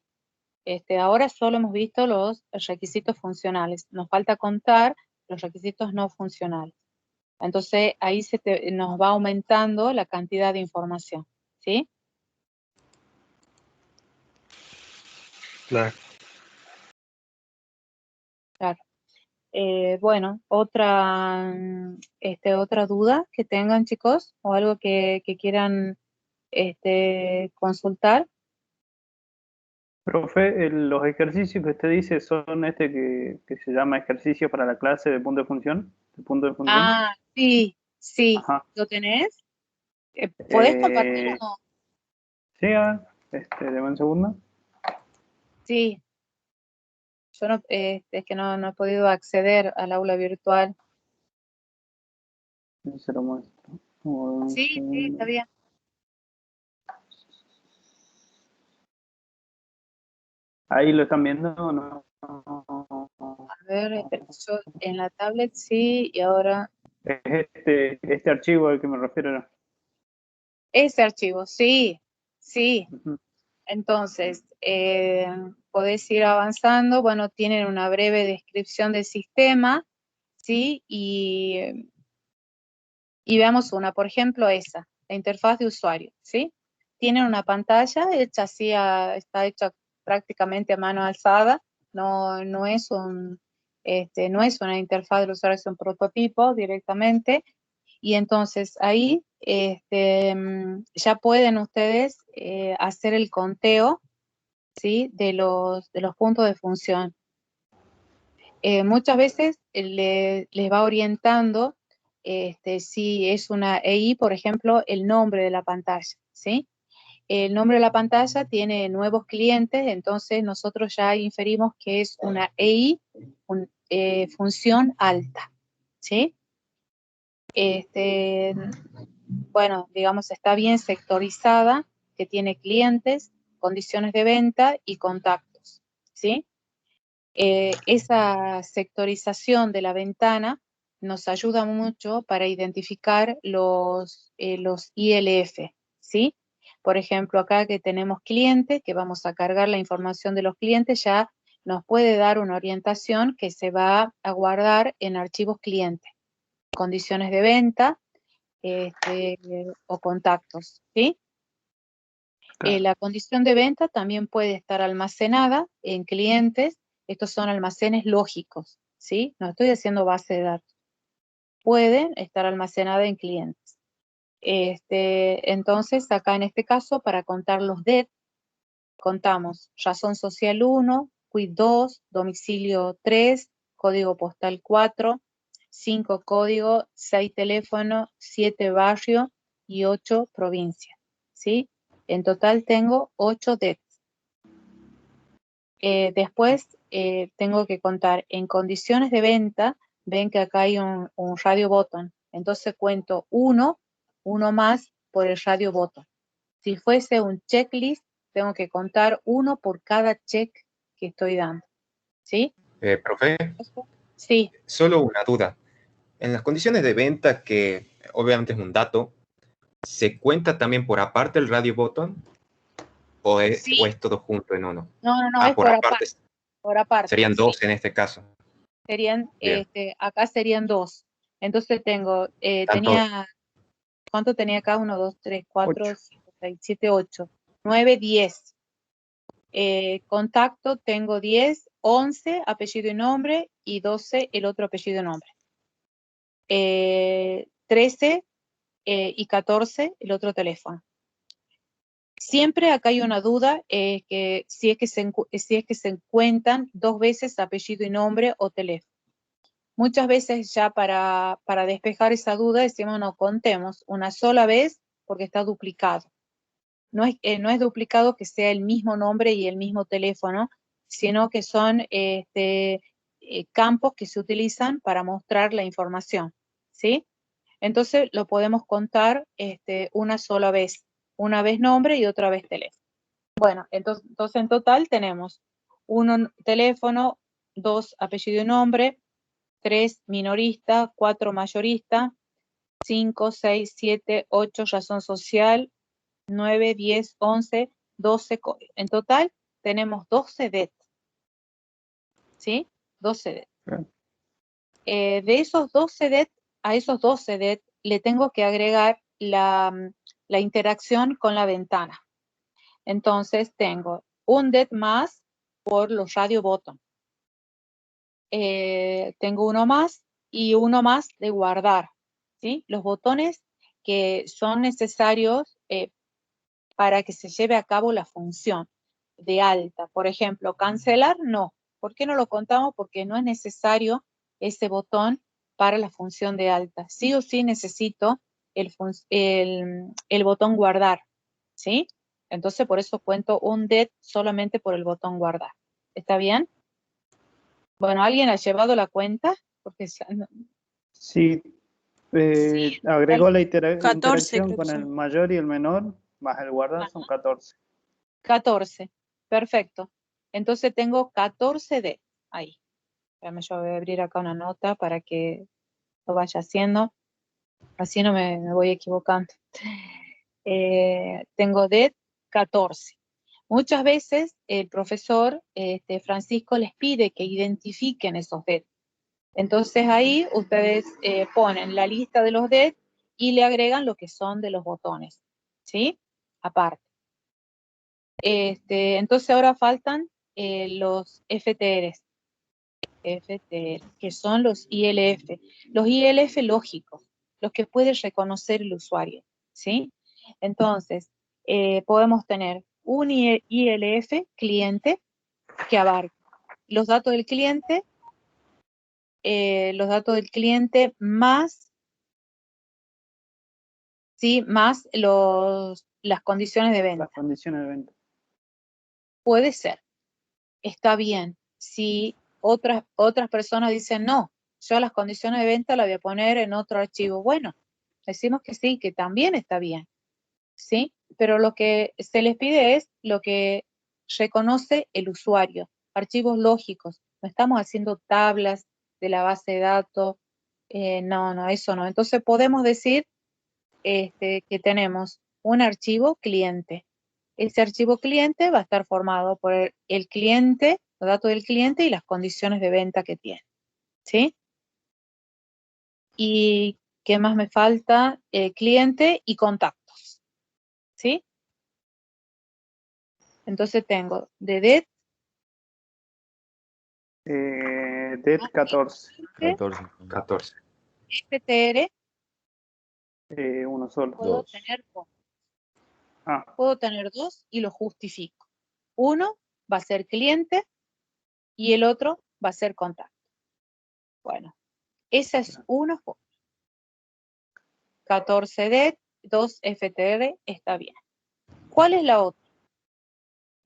Ahora solo hemos visto los requisitos funcionales, nos falta contar los requisitos no funcionales. Entonces ahí nos va aumentando la cantidad de información, ¿sí? Claro. Claro. Bueno, otra duda que tengan, chicos, o algo que quieran consultar. Profe, los ejercicios que usted dice son que se llama ejercicio para la clase de punto de función. ¿De punto de función? Ah, sí, sí. Ajá. ¿Lo tenés? ¿Podés compartir o no? Sí, deme un segundo. Sí. Yo no, es que no he podido acceder al aula virtual. Se lo muestro. Sí, está bien. ¿Ahí lo están viendo o no? A ver, yo en la tablet sí, y ahora Es este archivo al que me refiero. ese archivo, sí, sí. Ujú. Entonces, podés ir avanzando. Bueno, tienen una breve descripción del sistema, ¿sí? Y veamos una, por ejemplo, esa, la interfaz de usuario, ¿sí? Tienen una pantalla hecha así, está hecha prácticamente a mano alzada, no es no es una interfaz del usuario, es un prototipo directamente, y entonces ahí ya pueden ustedes hacer el conteo, ¿sí? de los puntos de función. Muchas veces les va orientando si es una EI, por ejemplo, el nombre de la pantalla, ¿sí? El nombre de la pantalla tiene nuevos clientes, entonces nosotros ya inferimos que es una EI, función alta, ¿sí? Bueno, digamos, está bien sectorizada, que tiene clientes, condiciones de venta y contactos, ¿sí? Esa sectorización de la ventana nos ayuda mucho para identificar los ILF, ¿sí? Por ejemplo, acá que tenemos clientes, que vamos a cargar la información de los clientes, ya nos puede dar una orientación que se va a guardar en archivos clientes, condiciones de venta o contactos, ¿sí? Claro. La condición de venta también puede estar almacenada en clientes. Estos son almacenes lógicos, ¿sí? No estoy haciendo base de datos. Pueden estar almacenadas en clientes. Entonces, acá en este caso, para contar los DET, contamos razón social 1, quit 2, domicilio 3, código postal 4, 5 código, 6 teléfono, 7 barrio y 8 provincia, ¿sí? En total tengo 8 DET. Después tengo que contar en condiciones de venta, ven que acá hay un radio button, entonces cuento uno más por el radio button. Si fuese un checklist, tengo que contar uno por cada check que estoy dando, ¿sí? Profe, Sí, solo una duda. En las condiciones de venta, que obviamente es un dato, ¿se cuenta también por aparte el radio button? ¿O es sí, todo junto en uno? no, Ah, es por por aparte. aparte, por aparte, Serían sí. dos en este caso. Serían, Bien. acá serían 2. Entonces tengo, Tanto, ¿cuánto tenía acá? 1, 2, 3, 4, 8. 5, 6, 7, 8, 9, 10. Contacto tengo 10, 11, apellido y nombre, y 12, el otro apellido y nombre. 13 y 14, el otro teléfono. Siempre acá hay una duda, que si es que se cuentan 2 veces apellido y nombre o teléfono. Muchas veces ya para despejar esa duda decimos no, contemos una sola vez porque está duplicado. No es duplicado que sea el mismo nombre y el mismo teléfono, sino que son campos que se utilizan para mostrar la información, ¿sí? Entonces lo podemos contar una sola vez nombre y otra vez teléfono. Bueno, entonces en total tenemos 1 teléfono, 2 apellido y nombre, 3 minorista, 4 mayorista, 5, 6, 7, 8 razón social, 9, 10, 11, 12 código. En total tenemos 12 DET, ¿sí? 12 DET. Claro. De esos 12 DET a esos 12 det le tengo que agregar la interacción con la ventana. Entonces tengo un det más por los radio botón. Tengo uno más y uno más de guardar, ¿sí? Los botones que son necesarios para que se lleve a cabo la función de alta. Por ejemplo, cancelar, no. ¿Por qué no lo contamos? Porque no es necesario ese botón para la función de alta. Sí o sí necesito el botón guardar, ¿sí? Entonces, por eso cuento un det solamente por el botón guardar. ¿Está bien? Bueno, ¿alguien ha llevado la cuenta? Porque Sí, agregó la 14 interacción creo que con el son. mayor y el menor, más el guardar, son 14. 14, perfecto. Entonces tengo 14 det ahí. Espérame, yo voy a abrir acá una nota para que lo vaya haciendo. Así no me voy equivocando. Tengo det 14. Muchas veces el profesor Francisco les pide que identifiquen esos det. Entonces ahí ustedes ponen la lista de los det y le agregan lo que son de los botones, ¿sí? Aparte. Entonces ahora faltan los FTRs, que son los ILF. Los ILF lógicos, los que puede reconocer el usuario, ¿sí? Entonces, podemos tener un ILF cliente que abarca los datos del cliente más, ¿sí? Más las condiciones de venta. Las condiciones de venta. Puede ser, está bien. Si otras personas dicen, no, yo las condiciones de venta las voy a poner en otro archivo. Bueno, decimos que sí, que también está bien, ¿sí? Pero lo que se les pide es lo que reconoce el usuario, archivos lógicos. No estamos haciendo tablas de la base de datos, no, eso no. Entonces podemos decir que tenemos un archivo cliente. Ese archivo cliente va a estar formado por el cliente, los datos del cliente y las condiciones de venta que tiene, ¿sí? ¿Y qué más me falta? Cliente y contactos, ¿sí? Entonces tengo de det. Det 14. 14. FTR. Uno solo. Puedo tener dos. Ah. Puedo tener dos y lo justifico. Uno va a ser cliente y el otro va a ser contacto. Bueno, esa es una forma. 14 det, 2 FTR, está bien. ¿Cuál es la otra?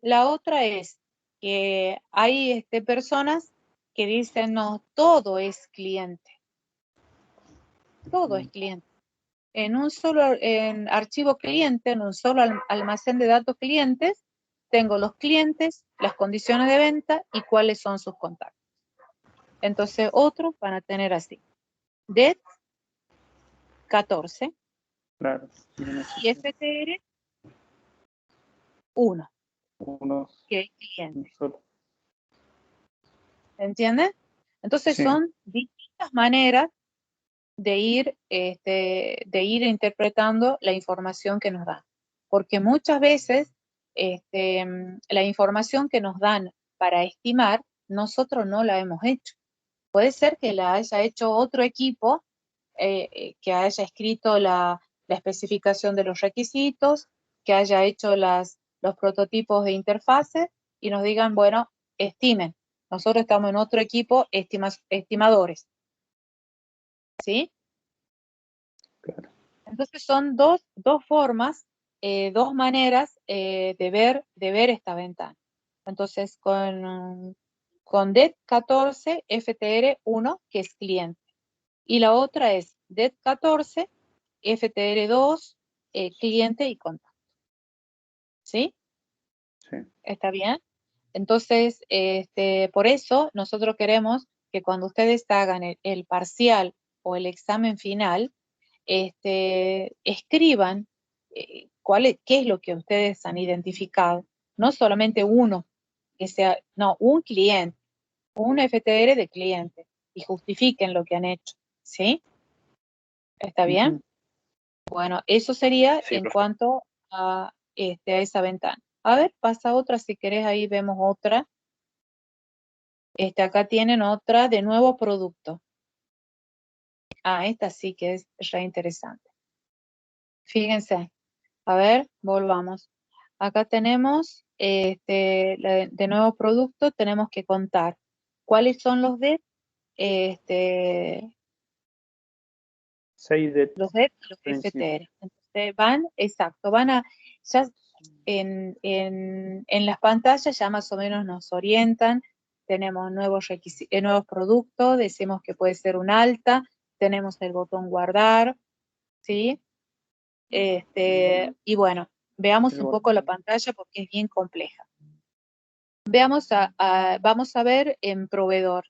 La otra es que hay personas que dicen, no, todo es cliente. Todo es cliente. En un solo archivo cliente, en un solo almacén de datos clientes, tengo los clientes, las condiciones de venta y cuáles son sus contactos. Entonces, otros van a tener así. Det 14. Claro. Y FTR 1. Uno. Que es cliente. Solo. ¿Entienden? Entonces Sí. son distintas maneras de ir interpretando la información que nos dan. Porque muchas veces la información que nos dan para estimar, nosotros no la hemos hecho. Puede ser que la haya hecho otro equipo, que haya escrito la especificación de los requisitos, que haya hecho los prototipos de interfaces y nos digan, bueno, estimen. Nosotros estamos en otro equipo, estimadores. ¿Sí? Claro. Entonces son dos formas, dos maneras de ver esta ventana. Entonces con det 14 FTR 1, que es cliente. Y la otra es det 14 FTR 2, cliente y contacto. ¿Sí? Sí. ¿Está bien? Entonces, por eso nosotros queremos que cuando ustedes hagan el parcial o el examen final, escriban qué es lo que ustedes han identificado. No solamente uno, un cliente, un FTR de cliente, y justifiquen lo que han hecho, ¿sí? ¿Está bien? Ujú. Bueno, eso sería Sí, en profe. cuanto a esa ventana. A ver, pasa otra, si querés, ahí vemos otra. Acá tienen otra de nuevo producto. Ah, esta sí que es re interesante. Fíjense, a ver, volvamos. Acá tenemos de nuevo producto, tenemos que contar cuáles son los de 6 de los de los principio. FTR. Entonces van, exacto, van a, ya en las pantallas ya más o menos nos orientan, tenemos nuevos nuevos productos, decimos que puede ser un alta, tenemos el botón guardar, ¿sí? Y bueno, veamos El un poco la botón. pantalla porque es bien compleja. Vamos a ver en proveedor.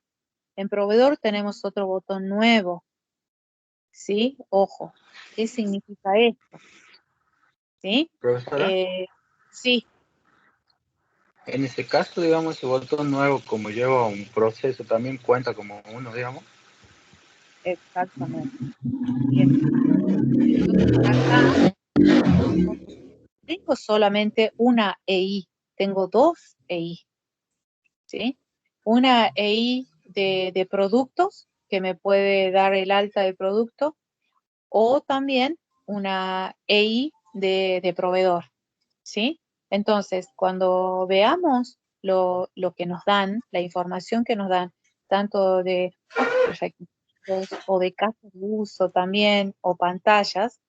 En proveedor tenemos otro botón nuevo, ¿sí? Ojo, ¿qué significa esto? ¿Sí? Profesora, Sí, en este caso, digamos, ese botón nuevo, como lleva un proceso, también cuenta como uno, digamos. exactamente. Bien. Entonces acá tengo solamente una EI, tengo dos EI, ¿sí? Una EI de productos que me puede dar el alta de producto o también una EI de proveedor, ¿sí? Entonces, cuando veamos lo que nos dan, la información que nos dan, tanto de requisitos o de casos de uso también, o pantallas,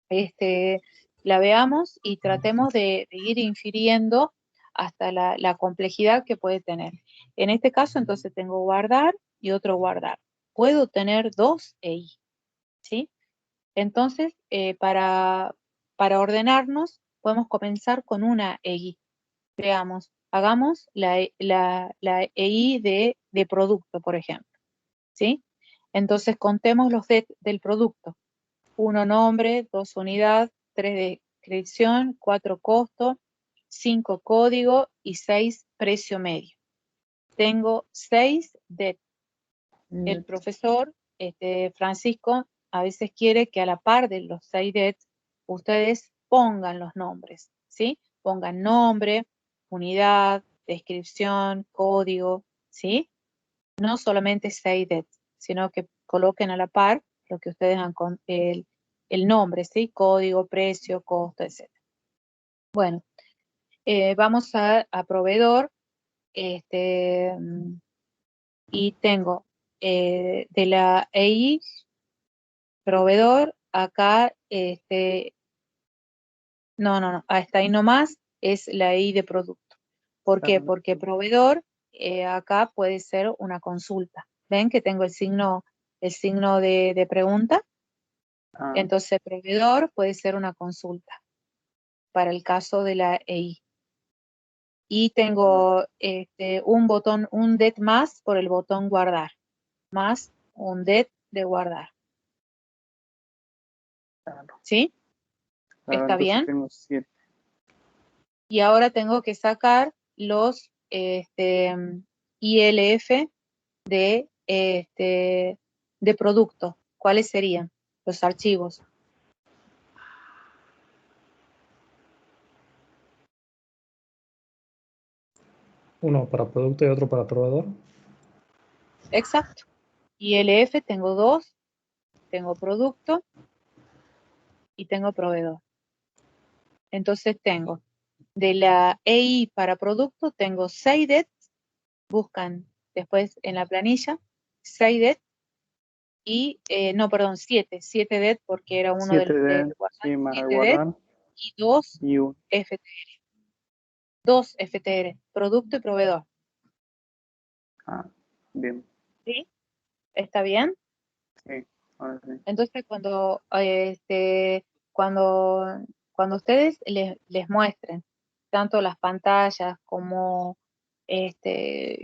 la veamos y tratemos de ir infiriendo hasta la complejidad que puede tener. En este caso, entonces, tengo guardar y otro guardar. Puedo tener dos EI, ¿sí? Entonces, para ordenarnos, podemos comenzar con una EI. Veamos, hagamos la EI de producto, por ejemplo, ¿sí? Entonces, contemos los del producto. 1 nombre, 2 unidad, 3 descripción, 4 costo, 5 código y 6 precio medio. Tengo 6 det. El profesor, Francisco, a veces quiere que a la par de los 6 det, ustedes pongan los nombres, ¿sí? Pongan nombre, unidad, descripción, código, ¿sí? No solamente 6 det, sino que coloquen a la par lo que ustedes han el nombre, ¿sí? Código, precio, costo, etc. Bueno, vamos a proveedor, y tengo de la EI proveedor, acá, no, hasta ahí nomás es la EI de producto. ¿Por qué? Porque proveedor, acá puede ser una consulta. ¿Ven que tengo el signo de pregunta? Ah, Entonces, proveedor puede ser una consulta para el caso de la EI. Y tengo un botón, un det más por el botón guardar, más un det de guardar. claro. ¿Sí? Claro, ¿Está entonces bien? tengo 7. Y ahora tengo que sacar los ILF de producto. ¿Cuáles serían los archivos? Uno para producto y otro para proveedor. Exacto. ILF tengo dos, tengo producto y tengo proveedor. Entonces tengo de la EI para producto, tengo 6 det, buscan después en la planilla, 6 det y, no, perdón, 7 det porque era uno 7 del de, guardar, sí, más 7 det guardar y 2 y un. FTR. 2 FTR, producto y proveedor. Ah, bien. ¿Sí? ¿Está bien? Sí, ahora sí. Entonces, cuando ustedes les muestren tanto las pantallas como,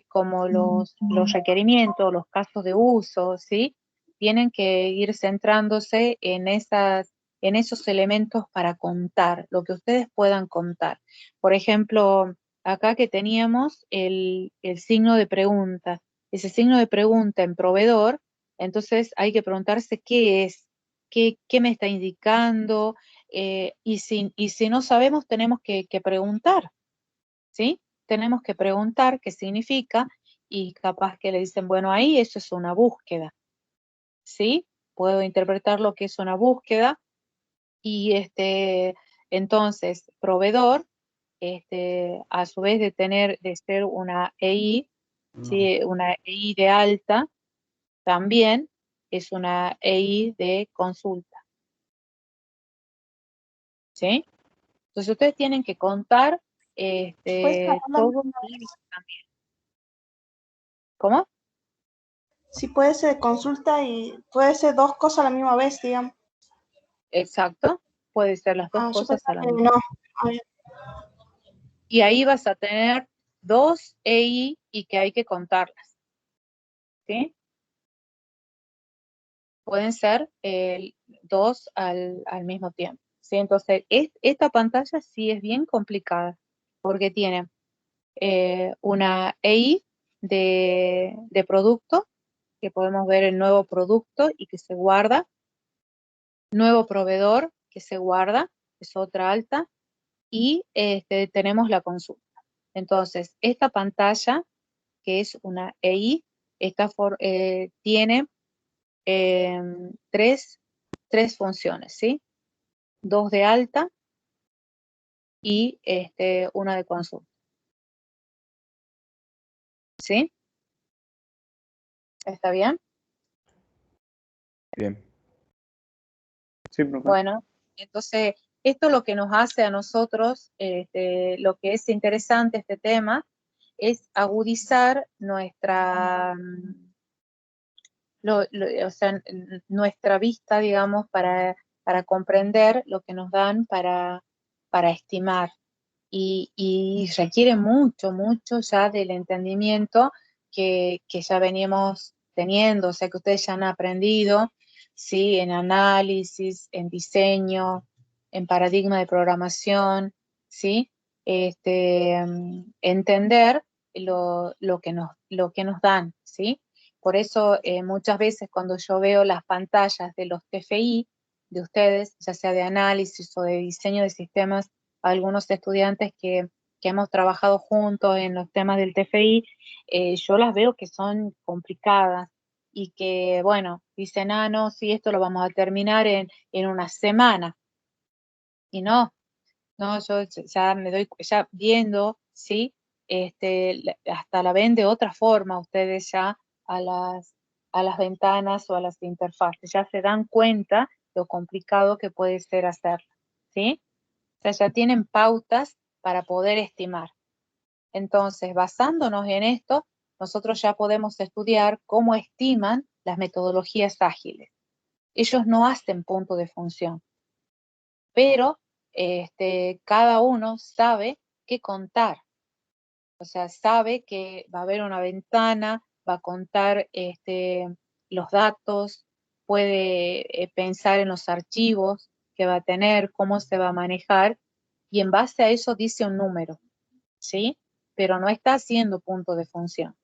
como los requerimientos, los casos de uso, ¿sí? Tienen que ir centrándose en esos elementos para contar, lo que ustedes puedan contar. Por ejemplo, acá que teníamos el signo de pregunta. Ese signo de pregunta en proveedor, entonces hay que preguntarse qué es, qué me está indicando, y si no sabemos tenemos que preguntar, ¿sí? Tenemos que preguntar qué significa y capaz que le dicen, bueno, ahí eso es una búsqueda, ¿sí? Puedo interpretar lo que es una búsqueda y entonces proveedor, a su vez de ser una EI, ¿sí? Una EI de alta, también es una EI de consulta, ¿sí? Entonces ustedes tienen que contar Pues todo también. ¿Cómo? sí puede ser consulta y puede ser dos cosas a la misma vez, digamos. Exacto, puede ser las dos Yo cosas a pensaba la que misma. no. Ay, Y ahí vas a tener dos EI y que hay que contarlas, ¿sí? Pueden ser dos al mismo tiempo, ¿sí? Entonces, esta pantalla sí es bien complicada porque tiene una EI de producto, que podemos ver el nuevo producto y que se guarda, nuevo proveedor que se guarda, es otra alta, y tenemos la consulta. Entonces, esta pantalla, que es una EI, tiene tres funciones, ¿sí? Dos de alta y una de consulta, ¿sí? ¿Está bien? Bien. Sí, profe. Bueno, entonces, esto lo que nos hace a nosotros, lo que es interesante este tema, es agudizar o sea, nuestra vista, digamos, para comprender lo que nos dan para estimar. Y requiere mucho, mucho ya del entendimiento que ya veníamos teniendo, o sea, que ustedes ya han aprendido, ¿sí? En análisis, en diseño, en paradigma de programación, ¿sí? Entender lo que nos dan, ¿sí? Por eso muchas veces cuando yo veo las pantallas de los TFI de ustedes, ya sea de análisis o de diseño de sistemas, algunos estudiantes que hemos trabajado juntos en los temas del TFI, yo las veo que son complicadas y que, bueno, dicen, no, sí, esto lo vamos a terminar en una semana. Y no, yo ya me doy, ya viendo, ¿sí? Hasta la ven de otra forma ustedes ya a las ventanas o a las interfaces, ya se dan cuenta lo complicado que puede ser hacerlo, ¿sí? O sea, ya tienen pautas para poder estimar. Entonces, basándonos en esto, nosotros ya podemos estudiar cómo estiman las metodologías ágiles. Ellos no hacen punto de función, pero cada uno sabe qué contar. O sea, sabe que va a haber una ventana, va a contar los datos, puede pensar en los archivos que va a tener, cómo se va a manejar, y en base a eso dice un número, ¿sí? Pero no está haciendo punto de función.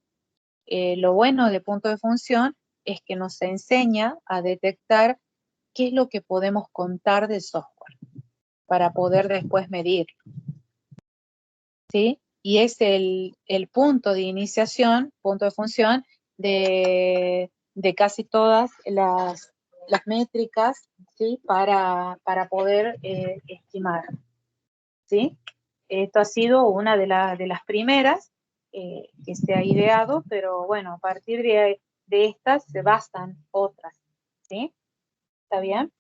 Lo bueno de punto de función es que nos enseña a detectar qué es lo que podemos contar del software para poder después medir, ¿sí? Y es el punto de iniciación, punto de función de casi todas las métricas, ¿sí? Para poder estimar, ¿sí? Esto ha sido una de las primeras que se ha ideado, pero bueno, a partir de estas se basan otras, ¿sí? ¿Está bien?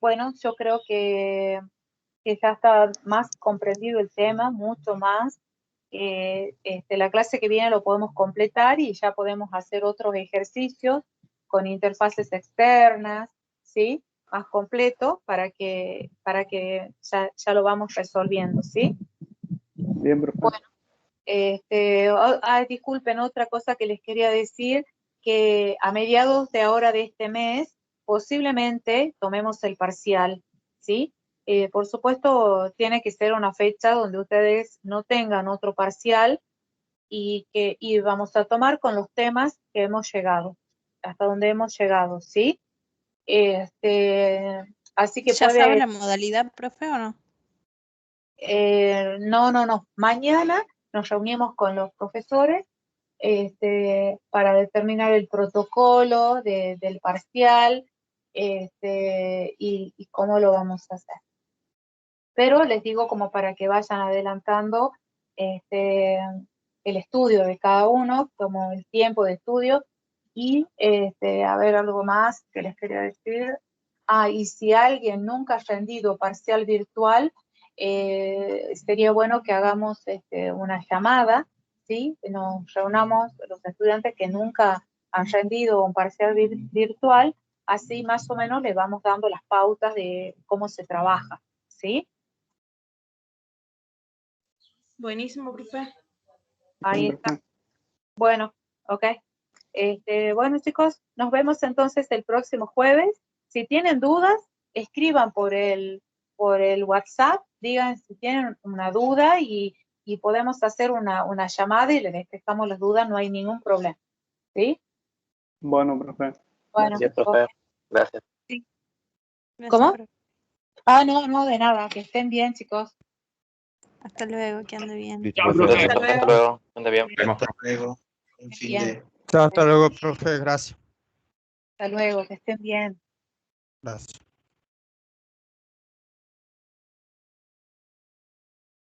Bueno, yo creo que ya está más comprendido el tema, mucho más. La clase que viene lo podemos completar y ya podemos hacer otros ejercicios con interfaces externas, ¿sí? Más completo para que ya lo vamos resolviendo, ¿sí? Bien, profe. Bueno, disculpen, otra cosa que les quería decir, que a mediados de ahora de este mes, posiblemente tomemos el parcial, ¿sí? Por supuesto, tiene que ser una fecha donde ustedes no tengan otro parcial y vamos a tomar con los temas que hemos llegado, hasta donde hemos llegado, ¿sí? Así que ¿Ya sabe la puede, modalidad, profe, o no? no. Mañana nos reunimos con los profesores para determinar el protocolo del parcial y cómo lo vamos a hacer. Pero les digo como para que vayan adelantando el estudio de cada uno, como el tiempo de estudio, y a ver algo más que les quería decir. Y si alguien nunca ha rendido parcial virtual, sería bueno que hagamos una llamada, ¿sí? Nos reunamos los estudiantes que nunca han rendido un parcial virtual, así más o menos le vamos dando las pautas de cómo se trabaja, ¿sí? Buenísimo, profe. Ahí está. Bueno, ok. Bueno, chicos, nos vemos entonces el próximo jueves. Si tienen dudas, escriban por el WhatsApp, digan si tienen una duda y podemos hacer una llamada y les despejamos las dudas, no hay ningún problema. ¿Sí? Bueno, profe. Bueno, Gracias, profe. ok. Gracias. Sí. Gracias, ¿Cómo? profe. No, de nada, que estén bien, chicos. Hasta luego, que ande bien. Listo, Chao, profe. profe. Hasta luego. Ande bien. Vemos. Hasta luego. Un fin Bien. de... Chao, hasta luego, profe. Gracias. Hasta luego, que estén bien. Gracias.